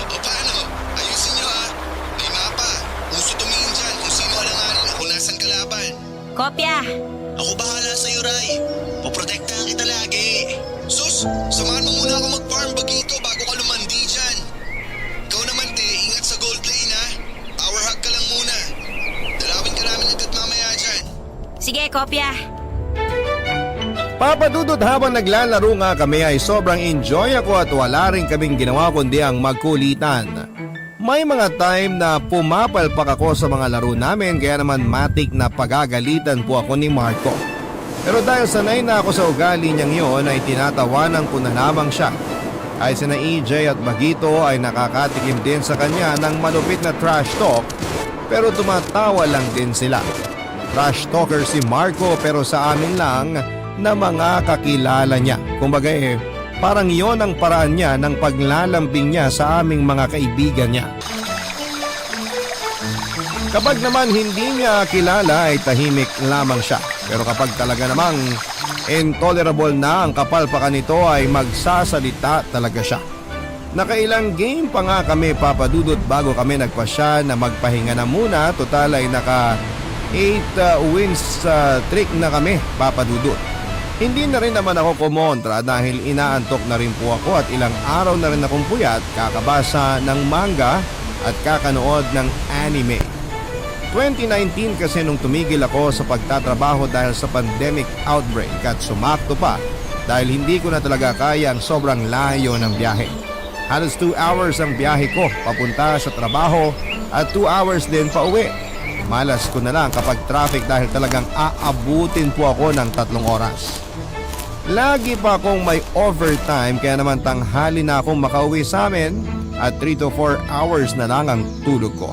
O paano? Ayusin nyo ha. May mapa. Uso tumingin dyan kung sino alanganin o kung nasan kalaban. Kopya. Ako bahala sa'yo, Ray. Poprotektahan kita lagi. Sus, samahan mo muna ako mag-farm Bagito bago ka lumandi dyan. Ikaw naman, te, ingat sa gold lane ha. Power hug ka lang muna. Dalawin ka namin agad mamaya dyan. Sige, kopya. Papadudot habang naglalaro nga kami ay sobrang enjoy ako at wala rin kaming ginawa kundi ang magkulitan. May mga time na pumapalpak ako sa mga laro namin kaya naman matik na pagagalitan po ako ni Marco. Pero dahil sanay na ako sa ugali niyang yon ay tinatawanan ko na lamang siya. Ay sina EJ at Bagito ay nakakatikim din sa kanya ng malupit na trash talk pero tumatawa lang din sila. Trash talker si Marco pero sa amin lang na mga kakilala niya. Kumbaga parang yon ang paraan niya ng paglalambing niya sa aming mga kaibigan niya. Kapag naman hindi niya kilala ay tahimik lamang siya. Pero kapag talaga namang intolerable na ang kapalpakan nito ay magsasalita talaga siya. Nakailang game pa nga kami papadudot bago kami nagpasya na magpahinga na muna. Total ay naka 8 wins streak na kami papadudot. Hindi na rin naman ako kumontra dahil inaantok na rin po ako at ilang araw na rin akong puyat kakabasa ng manga at kakanood ng anime. 2019 kasi nung tumigil ako sa pagtatrabaho dahil sa pandemic outbreak at sumakto pa dahil hindi ko na talaga kaya ang sobrang layo ng biyahe. Halos 2 hours ang biyahe ko papunta sa trabaho at 2 hours din pa uwi. Malas ko na lang kapag traffic dahil talagang aabutin po ako ng 3 oras. Lagi pa akong may overtime kaya naman tanghali na akong makauwi sa amin at 3 to 4 hours na lang ang tulog ko.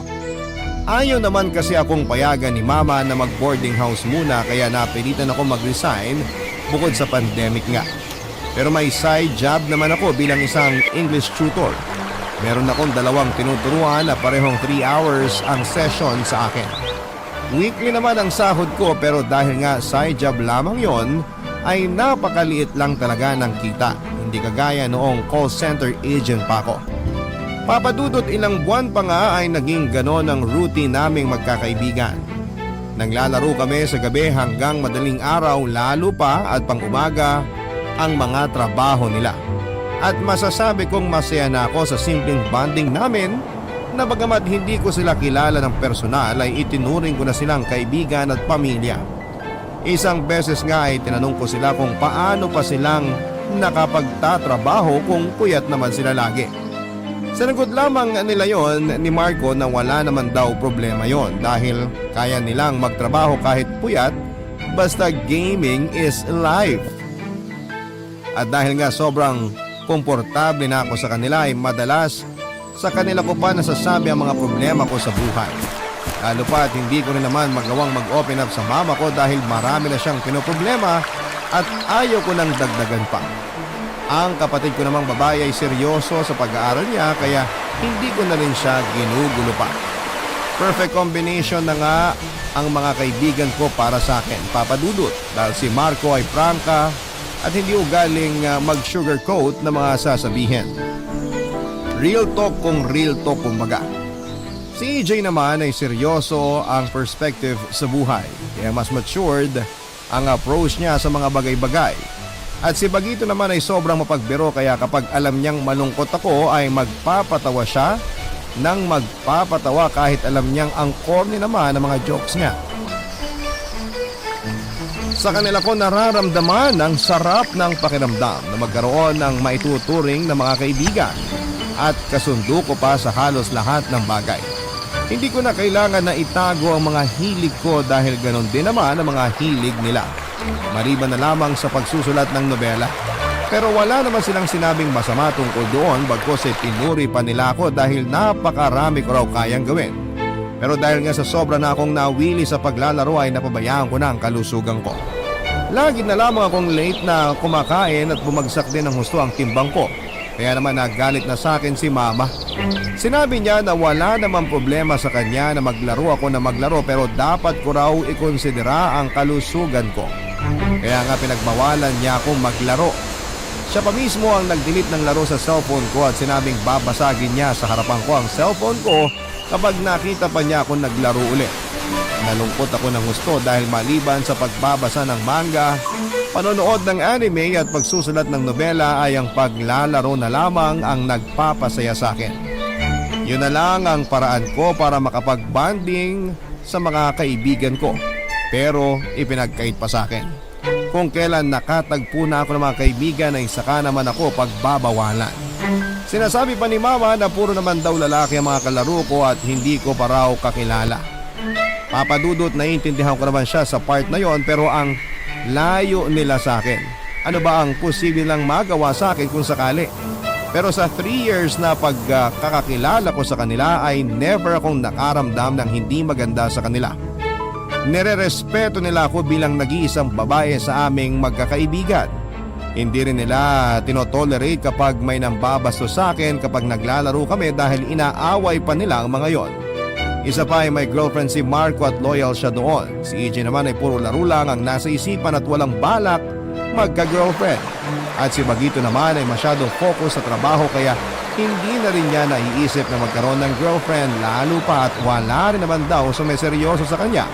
Ayaw naman kasi akong payagan ni mama na mag-boarding house muna kaya napilitan ako mag-resign bukod sa pandemic nga. Pero may side job naman ako bilang isang English tutor. Meron akong 2 tinuturuan na parehong 3 hours ang session sa akin. Weekly naman ang sahod ko pero dahil nga side job lamang yon ay napakaliit lang talaga ng kita. Hindi kagaya noong call center agent pa ako. Papadudot ilang buwan pa nga ay naging ganon ang routine naming magkakaibigan. Naglalaro kami sa gabi hanggang madaling araw lalo pa at pang-umaga ang mga trabaho nila. At masasabi kong masaya na ako sa simpleng bonding namin na bagamat hindi ko sila kilala ng personal ay itinuring ko na silang kaibigan at pamilya. Isang beses nga ay tinanong ko sila kung paano pa silang nakapagtatrabaho kung puyat naman sila lagi. Sinagot lamang nila yon ni Marco na wala naman daw problema yon dahil kaya nilang magtrabaho kahit puyat basta gaming is life. At dahil nga sobrang komportable na ako sa kanila ay madalas sa kanila ko pa nasasabi ang mga problema ko sa buhay. Lalo pa at hindi ko rin naman magawang mag-open up sa mama ko dahil marami na siyang pinoproblema at ayaw ko nang dagdagan pa. Ang kapatid ko namang babae ay seryoso sa pag-aaral niya kaya hindi ko na rin siya ginugulo pa. Perfect combination na nga ang mga kaibigan ko para sa akin, Papa Dudut, dahil si Marco ay prangka at hindi ugaling mag-sugarcoat na mga sasabihin. Real talk kung real talk kumbaga. Si EJ naman ay seryoso ang perspective sa buhay, kaya mas matured ang approach niya sa mga bagay-bagay. At si Bagito naman ay sobrang mapagbiro kaya kapag alam niyang malungkot ako ay magpapatawa siya nang magpapatawa kahit alam niyang ang corny naman ng mga jokes niya. Sa kanila ko nararamdaman ang sarap ng pakiramdam na magkaroon ng maituturing na mga kaibigan at kasundo ko pa sa halos lahat ng bagay. Hindi ko na kailangan na itago ang mga hilig ko dahil ganon din naman ang mga hilig nila. Maliban na lamang sa pagsusulat ng nobela. Pero wala naman silang sinabing masama tungkol doon bagkus ay pinuri pa nila ako dahil napakarami ko raw kayang gawin. Pero dahil nga sa sobra na akong nawili sa paglalaro ay napabayaan ko na ang kalusugan ko. Lagi na lamang akong late na kumakain at bumagsak din ng husto ang timbang ko. Kaya naman nagalit na sa akin si Mama. Sinabi niya na wala namang problema sa kanya na maglaro ako na maglaro pero dapat ko raw ikonsidera ang kalusugan ko. Kaya nga pinagbawalan niya akong maglaro. Siya pa mismo ang nag-delete ng laro sa cellphone ko at sinabing babasagin niya sa harapan ko ang cellphone ko kapag nakita pa niya akong naglaro ulit. Nalungkot ako ng gusto dahil maliban sa pagbabasa ng manga, panonood ng anime at pagsusulat ng nobela ay ang paglalaro na lamang ang nagpapasaya sa akin. Yun na lang ang paraan ko para makapag-bonding sa mga kaibigan ko. Pero ipinagkait pa sa akin. Kung kailan nakatagpo na ako ng mga kaibigan ay saka naman ako pagbabawalan. Sinasabi pa ni Mama na puro naman daw lalaki ang mga kalaro ko at hindi ko pa raw kakilala. Papa Dudut, naiintindihan ko naman siya sa part na yon pero ang layo nila sa akin. Ano ba ang posible lang magawa sa akin kung sakali? Pero sa 3 years na pagkakakilala ko sa kanila ay never akong nakaramdam ng hindi maganda sa kanila. Nire-respeto nila ako bilang nag-iisang babae sa aming magkakaibigan. Hindi rin nila tinotolerate kapag may nambabasto sa akin kapag naglalaro kami dahil inaaway pa nila ang mga yon. Isa pa ay may girlfriend si Marco at loyal siya doon. Si EJ naman ay puro laro lang ang nasa isipan at walang balak magka-girlfriend. At si Bagito naman ay masyadong focus sa trabaho kaya hindi na rin niya naiisip na magkaroon ng girlfriend lalo pa at wala rin naman daw sa may seryoso sa kanya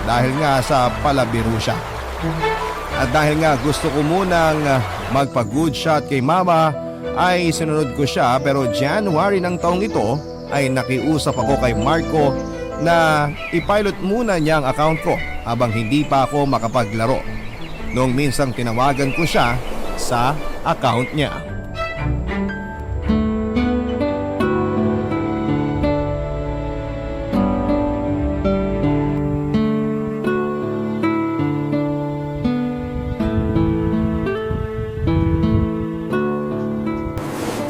dahil nga sa palabiro siya. At dahil nga gusto ko munang magpa-good shot kay Mama ay sinunod ko siya pero January ng taong ito ay nakiusap ako kay Marco na ipilot muna niya ang account ko habang hindi pa ako makapaglaro. Noong minsang tinawagan ko siya sa account niya.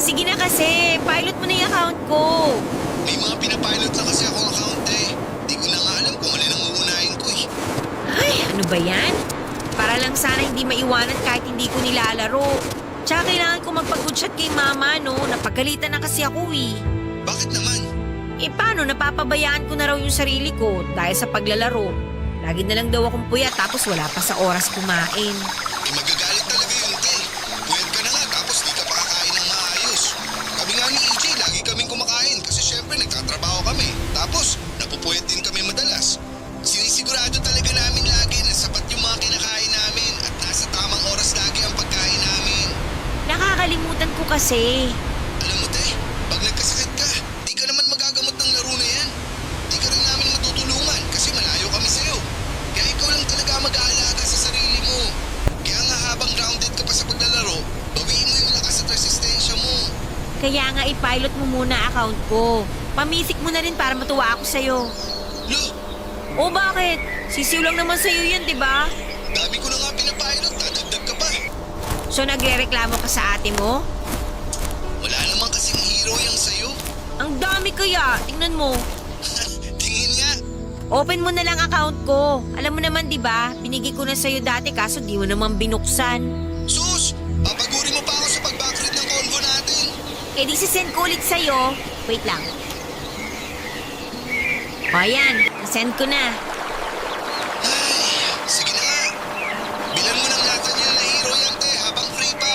Sige na kasi, pilot mo na yung account ko. May mga pinapilot na kasi akong account eh. Di ko na nga alam kung alin ang uunahin ko eh. Ay, ano ba yan? Para lang sana hindi maiwanan kahit hindi ko nilalaro. Tsaka kailangan ko magpag-good shot kay Mama, no? Napagalitan na kasi ako eh. Bakit naman? Eh paano, napapabayaan ko na raw yung sarili ko dahil sa paglalaro. Lagi na lang daw akong puyat tapos wala pa sa oras kumain. Eh magagalit talaga yun, te. Puyat ka na nga tapos di ka pa kakain ng maayos. Kami nga ni EJ, lagi kaming kumakain kasi syempre nagtatrabaho kami. Tapos, napupuyat din kami madalas. Sinisigurado talaga namin lagi na sapat yung mga kinakain namin at nasa tamang oras lagi ang pagkain namin. Nakakalimutan ko kasi. Alam mo, te, pag nagkasakit ka, di ka naman magagamot Kaya nga i-pilot mo muna account ko. Pamisik mo na rin para matuwa ako sa'yo. Lo, O bakit? Sisiw lang naman sa'yo yan, di ba? dami ko na nga pinapilot, dadagdag ka pa. So nagre-reklamo ka sa ate mo? Wala naman kasing hero yang sa'yo. Ang dami kaya, tingnan mo. Tingin nga. Open mo na lang account ko. Alam mo naman, di ba? Binigay ko na sa'yo dati kaso di mo naman binuksan. Sus, papaguri mo pa ako sa pag-backread ng convo natin. Eh di sisend ko ulit sa'yo. Wait lang. O yan, send ko na. Ay, sige na nga. Bilan mo ng Nathaniel na hero yan, te, habang free pa.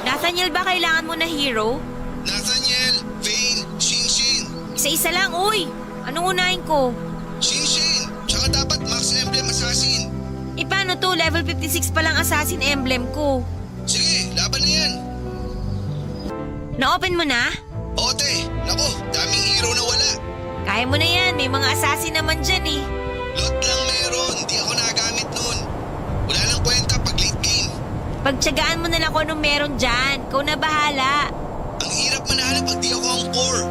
Nathaniel ba kailangan mo na hero? Nathaniel, Vane, Shinshin. Isa-isa lang, uy! Anong unahin ko? Shinshin, tsaka dapat Max Emblem Assassin. E paano to? Level 56 pa lang assassin emblem ko. Sige, laban na yan. Na-open mo na? O, te, naku, daming hero na wala. Kaya mo na yan, may mga assassin naman dyan eh. Lot lang meron, di ako nagamit nun. Wala nang kwenta pag late game. Pagtsagaan mo na lang kung anong meron dyan. Ikaw na bahala. Ang hirap manalo pag di ako ang core.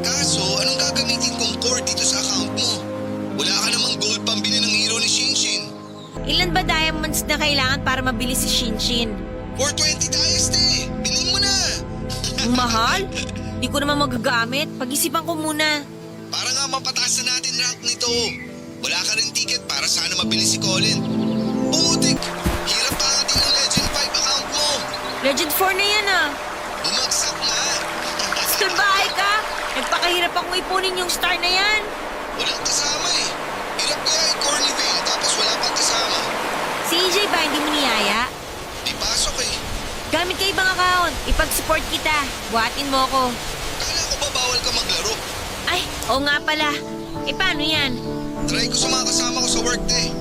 Kaso, anong gagamitin kong core dito sa account mo? Wala ka namang gold pambili ng hero ni Shinshin. Ilan ba diamonds na kailangan para mabili si Shinshin? 420 dias, te. Bilhin mo na. Ang mahal? Di ko naman magagamit. Pag-isipan ko muna. Para nga mapataas na natin rank nito. Wala ka rin ticket para sana mabili si Colin. Putik! Hirap pa nga din ang Legend 5 account mo. Legend 4 na yan ah. Bumagsak na. Sturbahay ka? Nagpakahirap akong ipunin yung star na yan. Walang kasama eh. Hirap kaya i-core ni Vane tapos wala pang kasama. Si EJ ba hindi mo niyaya? Di pasok eh. Gamit ka ibang account. Ipag-support kita. Buhatin mo ako. Kala ko ba bawal ka maglaro? Ay, oo nga pala. E paano yan? Try ko sa mga kasama ko sa work, te.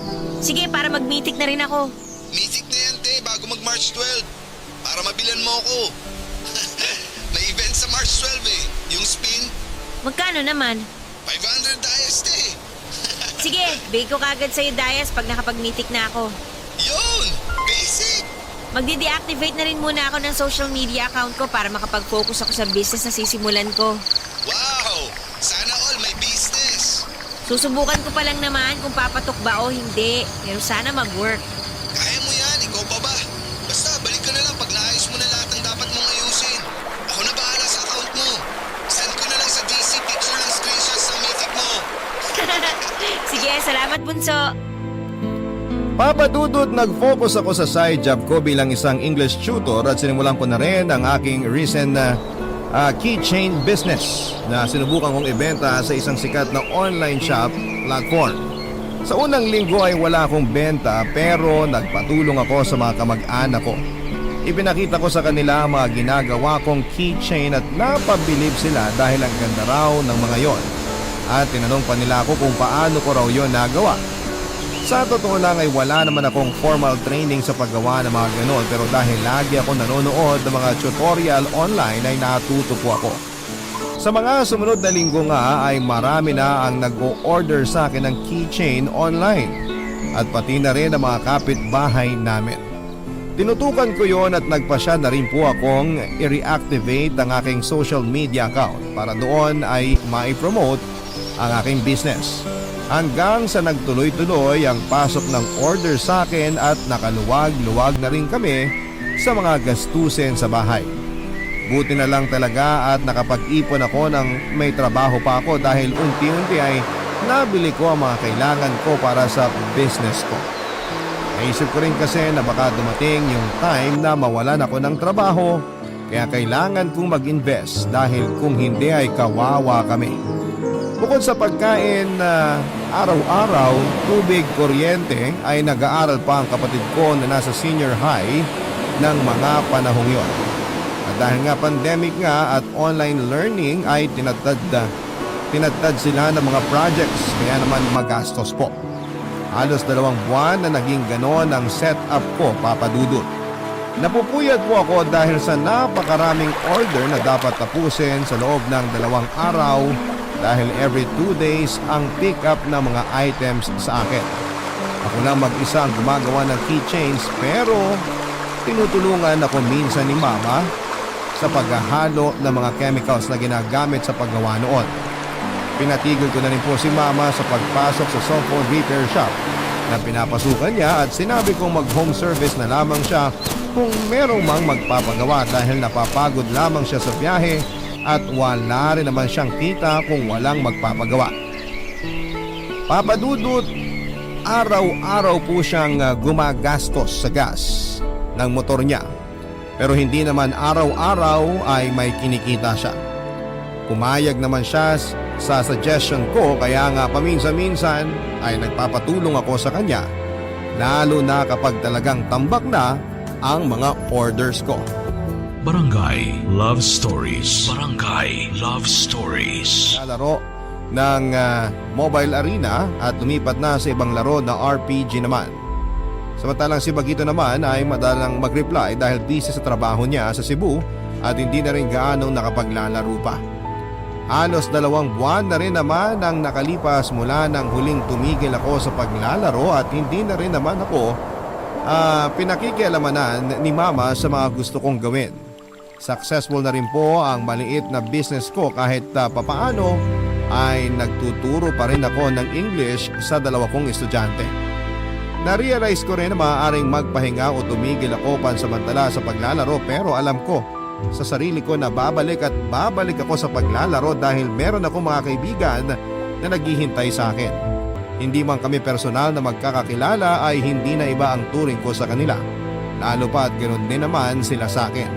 Sige, para mag-mythic na rin ako. Mythic na yan, te, bago mag-March 12. Para mabilan mo ako. May event sa March 12 eh. Yung spin, Magkano naman? 500 dias, te. Sige, bigay ko kagad sa'yo, Dias, pag nakapag-mythic na ako. Yun! Basic! Magde-deactivate na rin muna ako ng social media account ko para makapag-focus ako sa business na sisimulan ko. Wow! Sana all may business. Susubukan ko pa lang naman kung papatok ba o hindi. Pero sana mag-work. Kaya mo yan, ikaw pa ba? Basta balik ka na lang pag naayos mo na lahat ng dapat mong ayusin. Ako na bahala sa account mo. Send ko na lang sa DC picture ng screenshots ng mythic mo. Sige, salamat bunso. Papa Dudut, nag-focus ako sa side job ko bilang isang English tutor at sinimulan ko na rin ang aking recent keychain business na sinubukan kong ibenta sa isang sikat na online shop platform. Sa unang linggo ay wala akong benta pero nagpatulong ako sa mga kamag-anak ko. Ipinakita ko sa kanila ang mga ginagawa kong keychain at napabilib sila dahil ang ganda raw ng mga yon. At tinanong pa nila ako kung paano ko raw yon nagawa. Sa totoo lang ay wala naman akong formal training sa paggawa ng mga ganon pero dahil lagi ako nanonood ng mga tutorial online ay natuto po ako. Sa mga sumunod na linggo nga ay marami na ang nag-o-order sa akin ng keychain online at pati na rin ang mga kapitbahay namin. Tinutukan ko yon at nagpasya na rin po akong i-reactivate ang aking social media account para doon ay ma-promote ang aking business. Hanggang sa nagtuloy-tuloy ang pasok ng order sa akin at nakaluwag-luwag na rin kami sa mga gastusin sa bahay. Buti na lang talaga at nakapag-ipon ako ng may trabaho pa ako dahil unti-unti ay nabili ko ang mga kailangan ko para sa business ko. Naisip ko rin kasi na baka dumating yung time na mawalan ako ng trabaho kaya kailangan kong mag-invest dahil kung hindi ay kawawa kami. Bukod sa pagkain na araw-araw, tubig, kuryente ay nag-aaral pa ang kapatid ko na nasa senior high ng mga panahong yon. At dahil nga pandemic nga at online learning ay tinatad sila ng mga projects kaya naman magastos po. Halos 2 buwan na naging ganon ang setup ko, Papa Dudut. Napupuyat po ako dahil sa napakaraming order na dapat tapusin sa loob ng 2 araw dahil every 2 days ang pick up ng mga items sa akin. Ako lang mag-isa ang gumagawa ng keychains pero tinutulungan ako minsan ni Mama sa paghahalo ng mga chemicals na ginagamit sa paggawa noon. Pinatigil ko na rin po si Mama sa pagpasok sa cellphone repair shop na pinapasukan niya at sinabi kong mag-home service na lamang siya kung merong mang magpapagawa dahil napapagod lamang siya sa biyahe at wala rin naman siyang kita kung walang magpapagawa. Papa Dudut, araw-araw po siyang gumagastos sa gas ng motor niya. Pero hindi naman araw-araw ay may kinikita siya. Pumayag naman siya sa suggestion ko kaya nga paminsan-minsan ay nagpapatulong ako sa kanya. Lalo na kapag talagang tambak na ang mga orders ko. Barangay Love Stories. Barangay Love Stories. Laro ng mobile arena at lumipat na sa ibang laro na RPG naman. Samantalang si Bagito naman ay madalang mag-reply dahil busy sa trabaho niya sa Cebu at hindi na rin gaanong nakapaglalaro pa. Halos 2 buwan na rin naman ang nakalipas mula nang huling tumigil ako sa paglalaro at hindi na rin naman ako pinakikialamanan ni Mama sa mga gusto kong gawin. Successful na rin po ang maliit na business ko kahit papaano ay nagtuturo pa rin ako ng English sa 2 kong estudyante. Na-realize ko rin na maaaring magpahinga o tumigil ako pansamantala sa paglalaro pero alam ko sa sarili ko na babalik ako sa paglalaro dahil meron ako mga kaibigan na naghihintay sa akin. Hindi man kami personal na magkakakilala ay hindi na iba ang turing ko sa kanila. Lalo pa at ganoon din naman sila sa akin.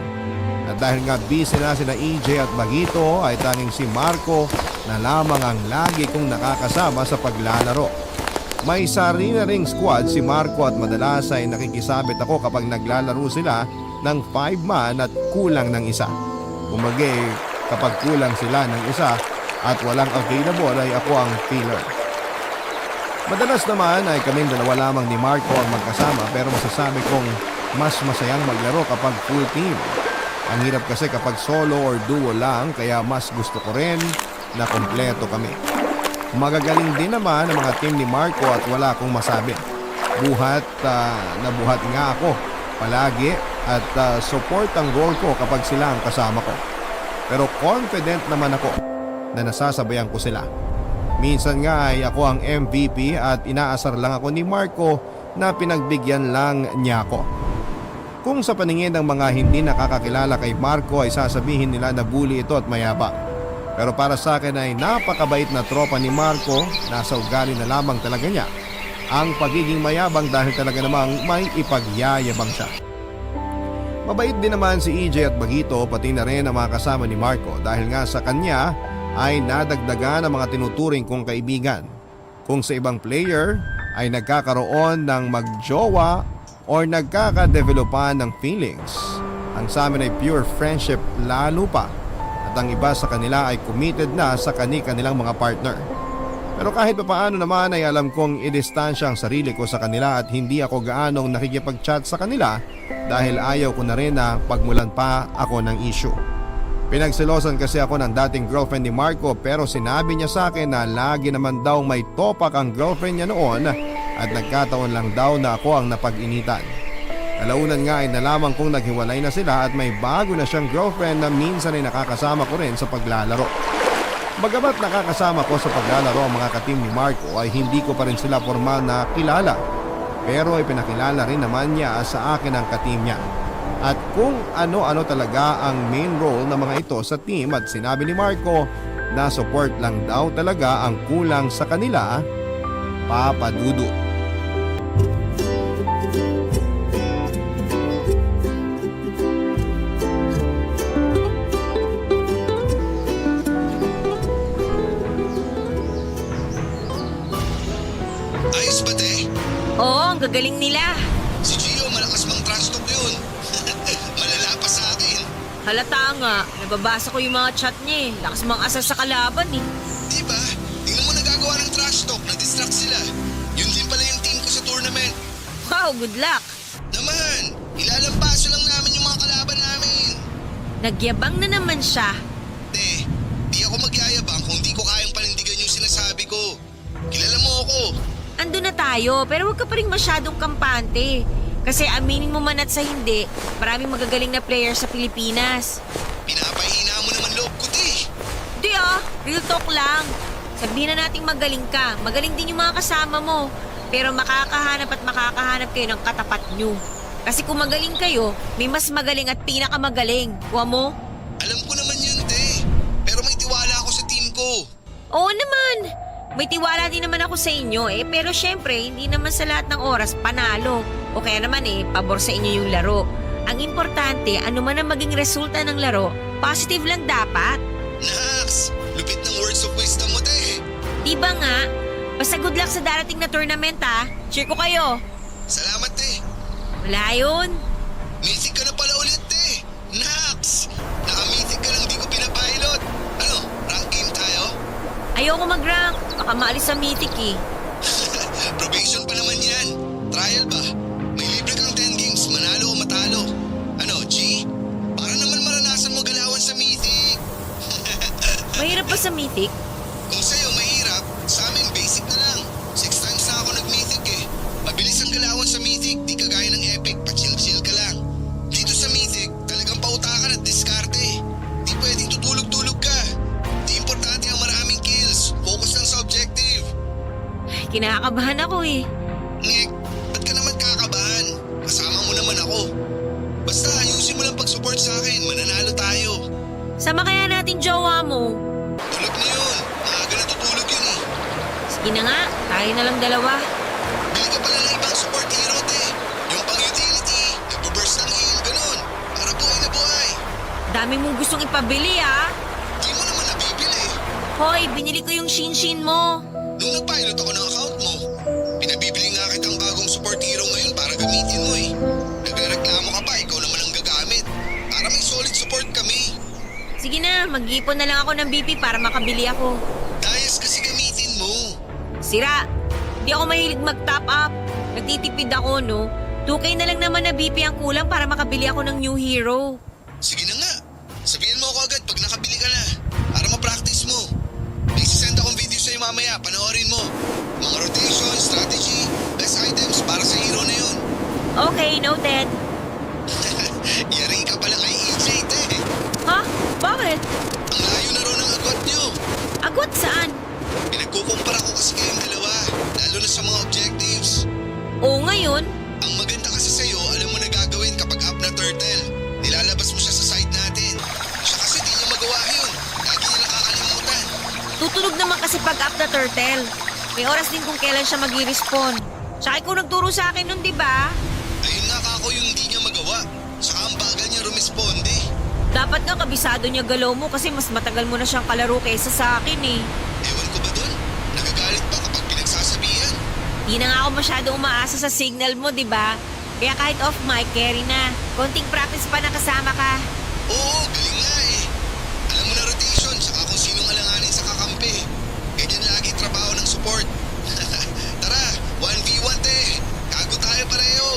At dahil nga busy na sina EJ at Bagito ay tanging si Marco na lamang ang lagi kong nakakasama sa paglalaro. May sarili na ring squad si Marco at madalas ay nakikisabit ako kapag naglalaro sila ng 5-man at kulang ng isa. Kumbaga kapag kulang sila ng isa at walang available ay ako ang filler. Madalas naman ay kaming 2 lamang ni Marco ang magkasama pero masasabi kong mas masayang maglaro kapag full team. Ang hirap kasi kapag solo or duo lang kaya mas gusto ko rin na kompleto kami. Magagaling din naman ang mga team ni Marco at wala akong masabi. Buhat nga ako palagi at support ang role ko kapag sila ang kasama ko. Pero confident naman ako na nasasabayan ko sila. Minsan nga ay ako ang MVP at inaasar lang ako ni Marco na pinagbigyan lang niya ako. Kung sa paningin ng mga hindi nakakakilala kay Marco ay sasabihin nila na bully ito at mayabang. Pero para sa akin ay napakabait na tropa ni Marco, nasa ugali na lamang talaga niya ang pagiging mayabang dahil talaga namang may ipagyayabang siya. Mabait din naman si EJ at Bagito pati na rin ang mga kasama ni Marco dahil nga sa kanya ay nadagdagan ang mga tinuturing kong kaibigan. Kung sa ibang player ay nagkakaroon ng magjowa or nagkakadevelopan ng feelings, ang sa amin ay pure friendship lalo pa at ang iba sa kanila ay committed na sa kanilang mga partner. Pero kahit papaano naman ay alam kong idistansya ang sarili ko sa kanila at hindi ako gaanong nakikipag-chat sa kanila dahil ayaw ko na rin na pagmulan pa ako ng issue. Pinagselosan kasi ako ng dating girlfriend ni Marco pero sinabi niya sa akin na lagi naman daw may topak ang girlfriend niya noon at nagkataon lang daw na ako ang napag-initan. Kalaunan nga ay nalaman kong naghiwalay na sila at may bago na siyang girlfriend na minsan ay nakakasama ko rin sa paglalaro. Bagamat nakakasama ko sa paglalaro ang mga ka-team ni Marco ay hindi ko pa rin sila formal na kilala. Pero ay pinakilala rin naman niya sa akin ang ka-team niya. At kung ano-ano talaga ang main role ng mga ito sa team at sinabi ni Marco na support lang daw talaga ang kulang sa kanila, Papa Dudut. Ayos ba, te? Oo, ang gagaling nila. Si Gio, malakas mang trash talk yun. Malala pa sa akin. Halata nga, nababasa ko yung mga chat niya eh. Lakas mang asal sa kalaban eh. Diba? Tingnan mo nagagawa ng trash talk, nag-distract sila. Yun din pala yung team ko sa tournament. Wow, good luck. Naman, ilalampaso lang namin yung mga kalaban namin. Nagyabang na naman siya. Te, di ako magyayabang kung di ko kayang panindigan yung sinasabi ko. Kilala mo ako. Ando na tayo, pero huwag ka pa rin masyadong kampante. Kasi aminin mo man at sa hindi, maraming magagaling na players sa Pilipinas. real talk lang. Sabihin na nating magaling ka. Magaling din yung mga kasama mo. Pero makakahanap kayo ng katapat nyo. Kasi kung magaling kayo, may mas magaling at pinakamagaling. Kuha mo? Alam ko naman yun, te. Pero may tiwala ako sa team ko. Oo naman. May tiwala din naman ako sa inyo eh. Pero syempre, hindi naman sa lahat ng oras panalo. O kaya naman pabor sa inyo yung laro. Ang importante, ano man ang maging resulta ng laro, positive lang dapat. Nax, lupit ng words of wisdom mo, te. Di ba nga? Basta good luck sa darating na tournament ha. Cheer ko kayo. Salamat, te. Wala yun. Mythic ka na pala ulit, te. Nax, naka-mythic ka lang di ko pinapilot. Ano, rank game tayo? Ayoko mag-rank. Baka maalis sa mythic eh. Probation pa naman yan. Trial ba? May libre kang 10 games, manalo o matalo. Ano, G? Para naman maranasan mo galawan sa mythic. Mahirap ba sa mythic? Kung sa'yo mahirap, sa amin basic na lang. 6 times na ako nag-mythic eh. Mabilis ang galawan sa mythic, di kagaya ng epic, pa-chill-chill ka lang. Dito sa mythic, talagang pautakan at diskarte. Di pwedeng tutulog-tulog ka. Di importante ang maraming kills, focus lang sa objective. Kinakabahan ako eh. Ngek, ba't ka naman kakabahan? Kasama mo naman ako. Basta ayusin mo lang pag-support sa akin, mananalo tayo. Sama kaya natin jowa mo. Tulog na yun, maaga na tutulog yun eh. Sige na nga, tayo na lang dalawa. Bili ka pala ng ibang support hero, te. Yung pang utility, nagbo-burst ng heal, ganun. Para buhay na buhay. Dami mong gustong ipabili ah. Di mo naman nabibili. Hoy, binili ko yung Shinshin mo. Nung nag-pilot ako ng account mo, pinabibili nga kitang bagong support hero ngayon para gamitin mo eh. Nagrereklamo ka pa, ikaw naman ang gagamit. Para may solid support kami. Sige na, mag-ipon na lang ako ng BP para makabili ako. Dayas kasi gamitin mo. Sira, di ako mahilig mag-top up. Nagtitipid ako, no? 2K na lang naman na BP ang kulang para makabili ako ng new hero. Sige na nga. Sabihin mo ako agad pag nakabili ka na. Para ma-practice mo. May sisend akong video sa'yo mamaya. Panoorin mo. Mga rotation, strategy, best items para sa hero na yun. Okay, noted. Yari ka pala kay EJ, te. Ha? Bakit? Ang layo na raw ng agwat nyo. Agwat saan? Pinagkukumpara ko kasi kayong dalawa. Lalo na sa mga objectives. Oo, ngayon. Ang maganda kasi sa'yo, alam mo na gagawin kapag up na turtle. Nilalabas mo siya sa side natin. Siya kasi di niya magawa yun. Lagi niya nakakalimutan. Tutunog naman kasi pag up na turtle. May oras din kung kailan siya mag-respawn. Tsaka ikaw nagturo sa akin nun, di ba? Ayun nga kako yung hindi niya magawa. Saka ang bagal niya rumisponde. Dapat nga kabisado niya galaw mo kasi mas matagal mo na siyang kalaro kaysa sa akin eh. Ewan ko ba dun? Nagagalit pa kapag pinagsasabihan. Di na nga ako masyado umaasa sa signal mo, di ba? Kaya kahit off mic, carry na. Konting practice pa na kasama ka. Oo, galing nga eh. Alam mo na rotation, saka kung sinong alanganin sa kakampi. Ganyan lagi trabaho ng support. Tara, 1v1 te. Kago tayo pareho.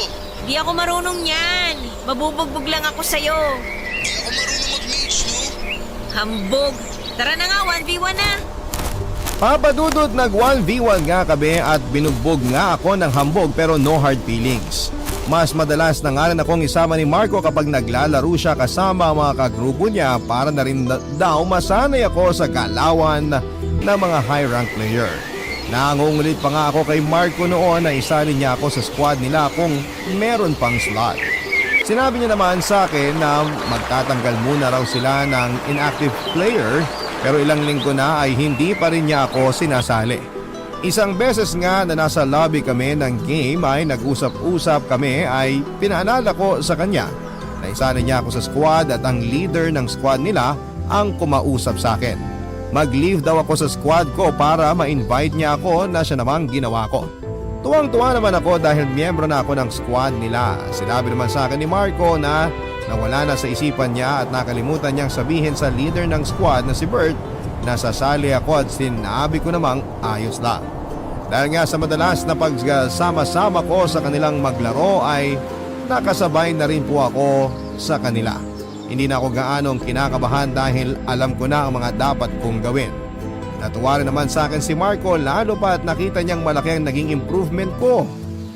Di ako marunong yan. Mabubugbog lang ako sa'yo. Di ako marunong mag-mage, no? Hambog. Tara na nga, 1v1 na. Papadudod nag 1v1 nga kami at binugbog nga ako ng hambog pero no hard feelings. Mas madalas na nga rin akong isama ni Marco kapag naglalaro siya kasama ang mga kagrupo niya para na rin daw masanay ako sa galawan ng mga high rank player. Nangungulit pa nga ako kay Marco noon na isali niya ako sa squad nila kung meron pang slot. Sinabi niya naman sa akin na magtatanggal muna raw sila ng inactive player pero ilang linggo na ay hindi pa rin niya ako sinasali. Isang beses nga na nasa lobby kami ng game ay nag-usap-usap kami ay pinaalala ko sa kanya na isali niya ako sa squad at ang leader ng squad nila ang kumausap sa akin. Mag-leave daw ako sa squad ko para ma-invite niya ako na siya namang ginawa ko. Tuwang-tuwa naman ako dahil miyembro na ako ng squad nila. Sinabi naman sa akin ni Marco na nawala na sa isipan niya at nakalimutan niyang sabihin sa leader ng squad na si Bert na sasali ako at sinabi ko namang ayos lang. Dahil nga sa madalas na pagsama-sama ko sa kanilang maglaro ay nakasabay na rin po ako sa kanila. Hindi na ako gaanong kinakabahan dahil alam ko na ang mga dapat kong gawin. Natuwa rin naman sa akin si Marco lalo pa at nakita niyang malaki ang naging improvement ko.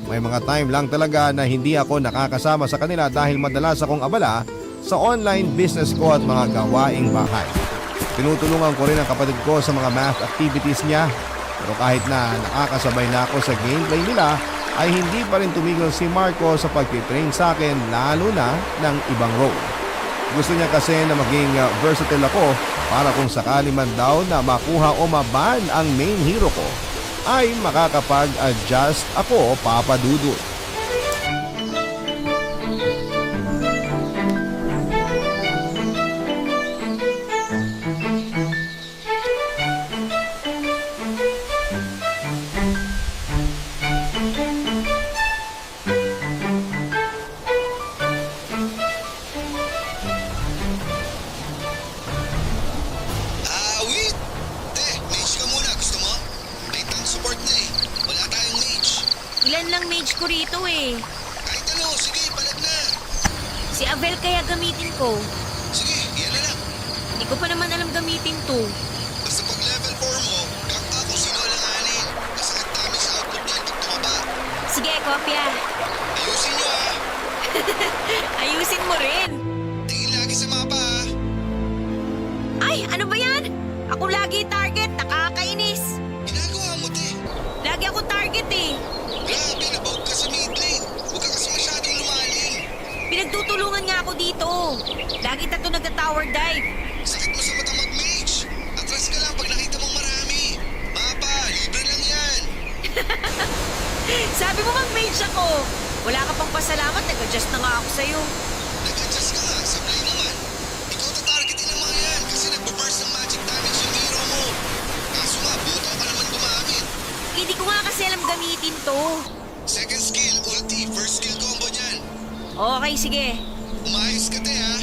May mga time lang talaga na hindi ako nakakasama sa kanila dahil madalas akong abala sa online business ko at mga gawaing bahay. Tinutulungan ko rin ang kapatid ko sa mga math activities niya. Pero kahit na nakakasabay na ako sa gameplay nila, ay hindi pa rin tumigil si Marco sa pagtitrain sa akin lalo na ng ibang role. Gusto niya kasi na maging versatile ako para kung sakali man daw na makuha o maban ang main hero ko, ay makakapag-adjust ako, Papa Dudut. Wait! Te, mage ka muna. Gusto mo? May tank support na eh. Wala tayong mage. Ilan lang mage ko rito eh. Kahit ano, sige, palag na. Si Avel kaya gamitin ko. Sige, yan na lang. Hindi ko pa naman alam gamitin to. Basta pag level 4 mo, kakta kung sino alanganin. Masakit kami sa output niyan pag tumaba. Sige, kopya. Ayusin nyo ah. Ayusin mo rin. Tingin lagi sa mapa ah. Ay, ano ba yan? Ako lagi target, nakakainis. Ginagawa mo, te. Lagi ako target eh. Grabe, nabawag ka sa mid lane. Huwag ka kasi masyadong lumalim. Pinagtutulungan nga ako dito. Lagi tato nagta-tower dive. Sakit mo sa mata mag-mage. Atras ka lang pag nakita mong marami. Mapa, libre lang yan. Sabi mo mag-mage ako. Wala ka pang pasalamat, nag-adjust na nga ako sa'yo. Nag-adjust ka nga, sablay naman. Ikaw tatargetin ng mga yan kasi nagbaburst ng magic damage yung hero mo. Kaso nga, buto ka naman gumamit. Hindi ko nga kasi alam gamitin to. Second skill, ulti, first skill combo niyan. Okay, sige. Umayos ka, te, ha?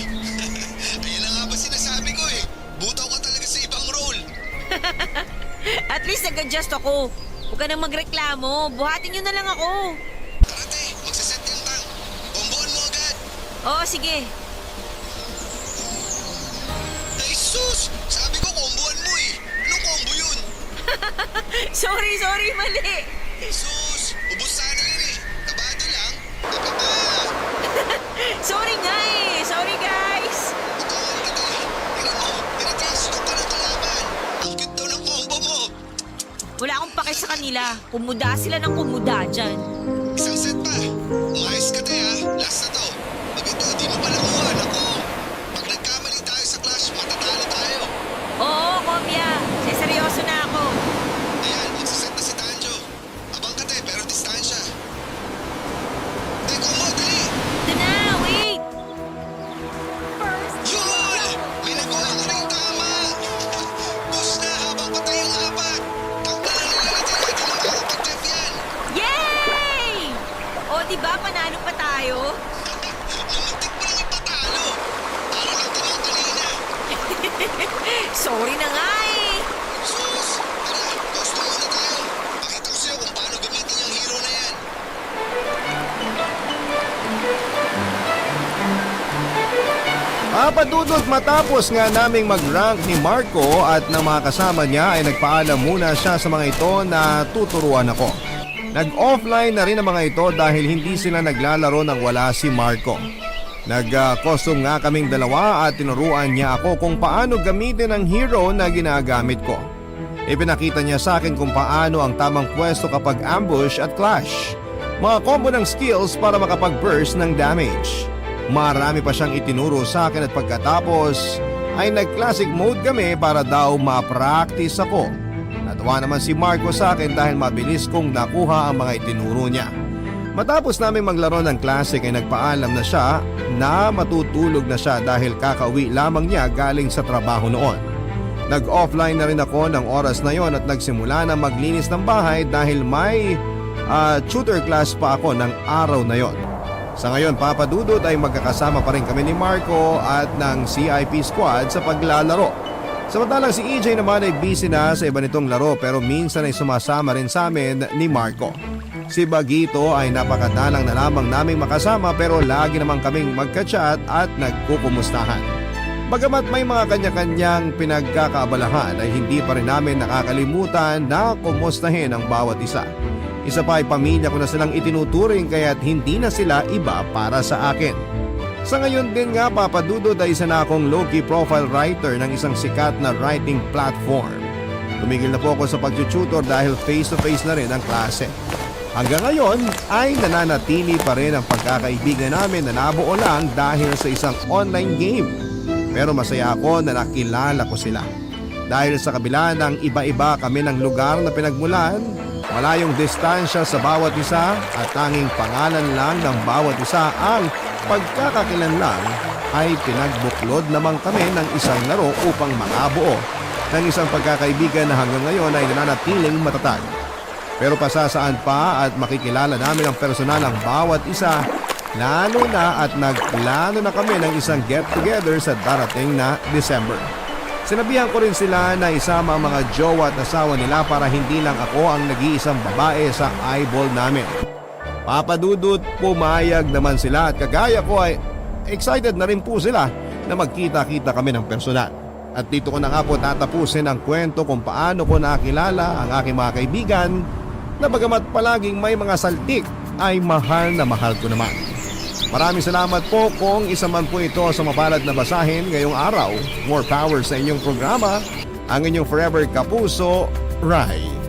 Ayun na nga ba sinasabi ko eh. Butaw ka talaga sa ibang role. At least nag-adjust ako. Huwag ka nang magreklamo. Buhatin nyo na lang ako. Tara, te, magsaset yung tank. Comboan mo agad. Oo, sige. Ay, sus! Sabi ko comboan mo eh. Anong combo yun? Sorry, mali. Sus! Ubus sana yun eh. Kabado lang. Baka pa. Sorry nga eh. Sorry, guys. Butawan kita eh. Tingnan mo, tinatranstalk ka ng kalaban. Ang cute daw ng combo mo. Wala akong pake sa kanila. Kumuda sila ng kumuda dyan. Isang set pa. Umayos ka, te, ha? Last na to. Pag ito, di mo pala kuha. Naku! Pag nagkamali tayo sa clash, matatalo tayo. Oo, kopya. Seryoso na ako. Ayan, magsaset na si Tanjo. Abang ka, te, pero distansya. Te, combo, dali! Ito na, wait. Yun! May nagawa ka rin tama! Push na habang patay ang apat. Takta na nila natin natin makakapag-trip yan. Yay! O, diba, panalo pa tayo? Namuntik mo lang ipatalo. Para lang tinong kanina. Sorry na nga eh. Sus! Tara, gusto muna tayo. Pakita ko sa'yo kung paano gamitin yung hero na yan. Papadudot matapos nga naming mag-rank ni Marco at ng mga kasama niya ay nagpaalam muna siya sa mga ito na tuturuan ako. Nag-offline na rin ang mga ito dahil hindi sila naglalaro nang wala si Marco. Nag-custom nga kaming dalawa at tinuruan niya ako kung paano gamitin ang hero na ginagamit ko. Ipinakita niya sa akin kung paano ang tamang pwesto kapag ambush at clash. Mga combo ng skills para makapag-burst ng damage. Marami pa siyang itinuro sa akin at pagkatapos ay nag-classic mode kami para daw ma-practice ako. Natuwa naman si Marco sa akin dahil mabilis kong nakuha ang mga itinuro niya. Matapos namin maglaro ng classic ay nagpaalam na siya na matutulog na siya dahil kakauwi lamang niya galing sa trabaho noon. Nag-offline na rin ako ng oras na yon at nagsimula na maglinis ng bahay dahil may tutor class pa ako ng araw na yon. Sa ngayon, Papa Dudut ay magkakasama pa rin kami ni Marco at ng CIP squad sa paglalaro. Samantalang si EJ naman ay busy na sa iba nitong laro pero minsan ay sumasama rin sa amin ni Marco. Si Bagito ay napakadalang na lamang naming makasama pero lagi naman kaming magka-chat at nagkukumustahan. Bagamat may mga kanya-kanyang pinagkakaabalahan ay hindi pa rin namin nakakalimutan na kumustahin ang bawat isa. Isa pa ay pamilya ko na silang itinuturing kaya't hindi na sila iba para sa akin. Sa ngayon din nga papadudod ay isa na akong low-key profile writer ng isang sikat na writing platform. Tumigil na po ako sa pag-tutor dahil face-to-face na rin ang klase. Hanggang ngayon ay nananatili pa rin ang pagkakaibigan namin na nabuo lang dahil sa isang online game. Pero masaya ako na nakilala ko sila. Dahil sa kabila ng iba-iba kami ng lugar na pinagmulan, malayong distansya sa bawat isa at tanging pangalan lang ng bawat isa ang pagkakakilanlan ay pinagbuklod naman kami ng isang laro upang makabuo ng isang pagkakaibigan na hanggang ngayon ay nananatiling matatag. Pero pasasaan pa at makikilala namin ang personal ng bawat isa, lalo na at nagplano na kami ng isang get-together sa darating na December. Sinabihan ko rin sila na isama ang mga jowa at asawa nila para hindi lang ako ang nag-iisang babae sa eyeball namin. Papadudot, pumayag naman sila at kagaya ko ay excited na rin po sila na magkita-kita kami ng personal. At dito ko na nga po tatapusin ang kwento kung paano ko nakilala ang aking mga kaibigan na bagamat palaging may mga saltik ay mahal na mahal ko naman. Maraming salamat po kung isa man po ito sa mapalad na basahin ngayong araw. More power sa inyong programa, ang inyong forever kapuso, Rai.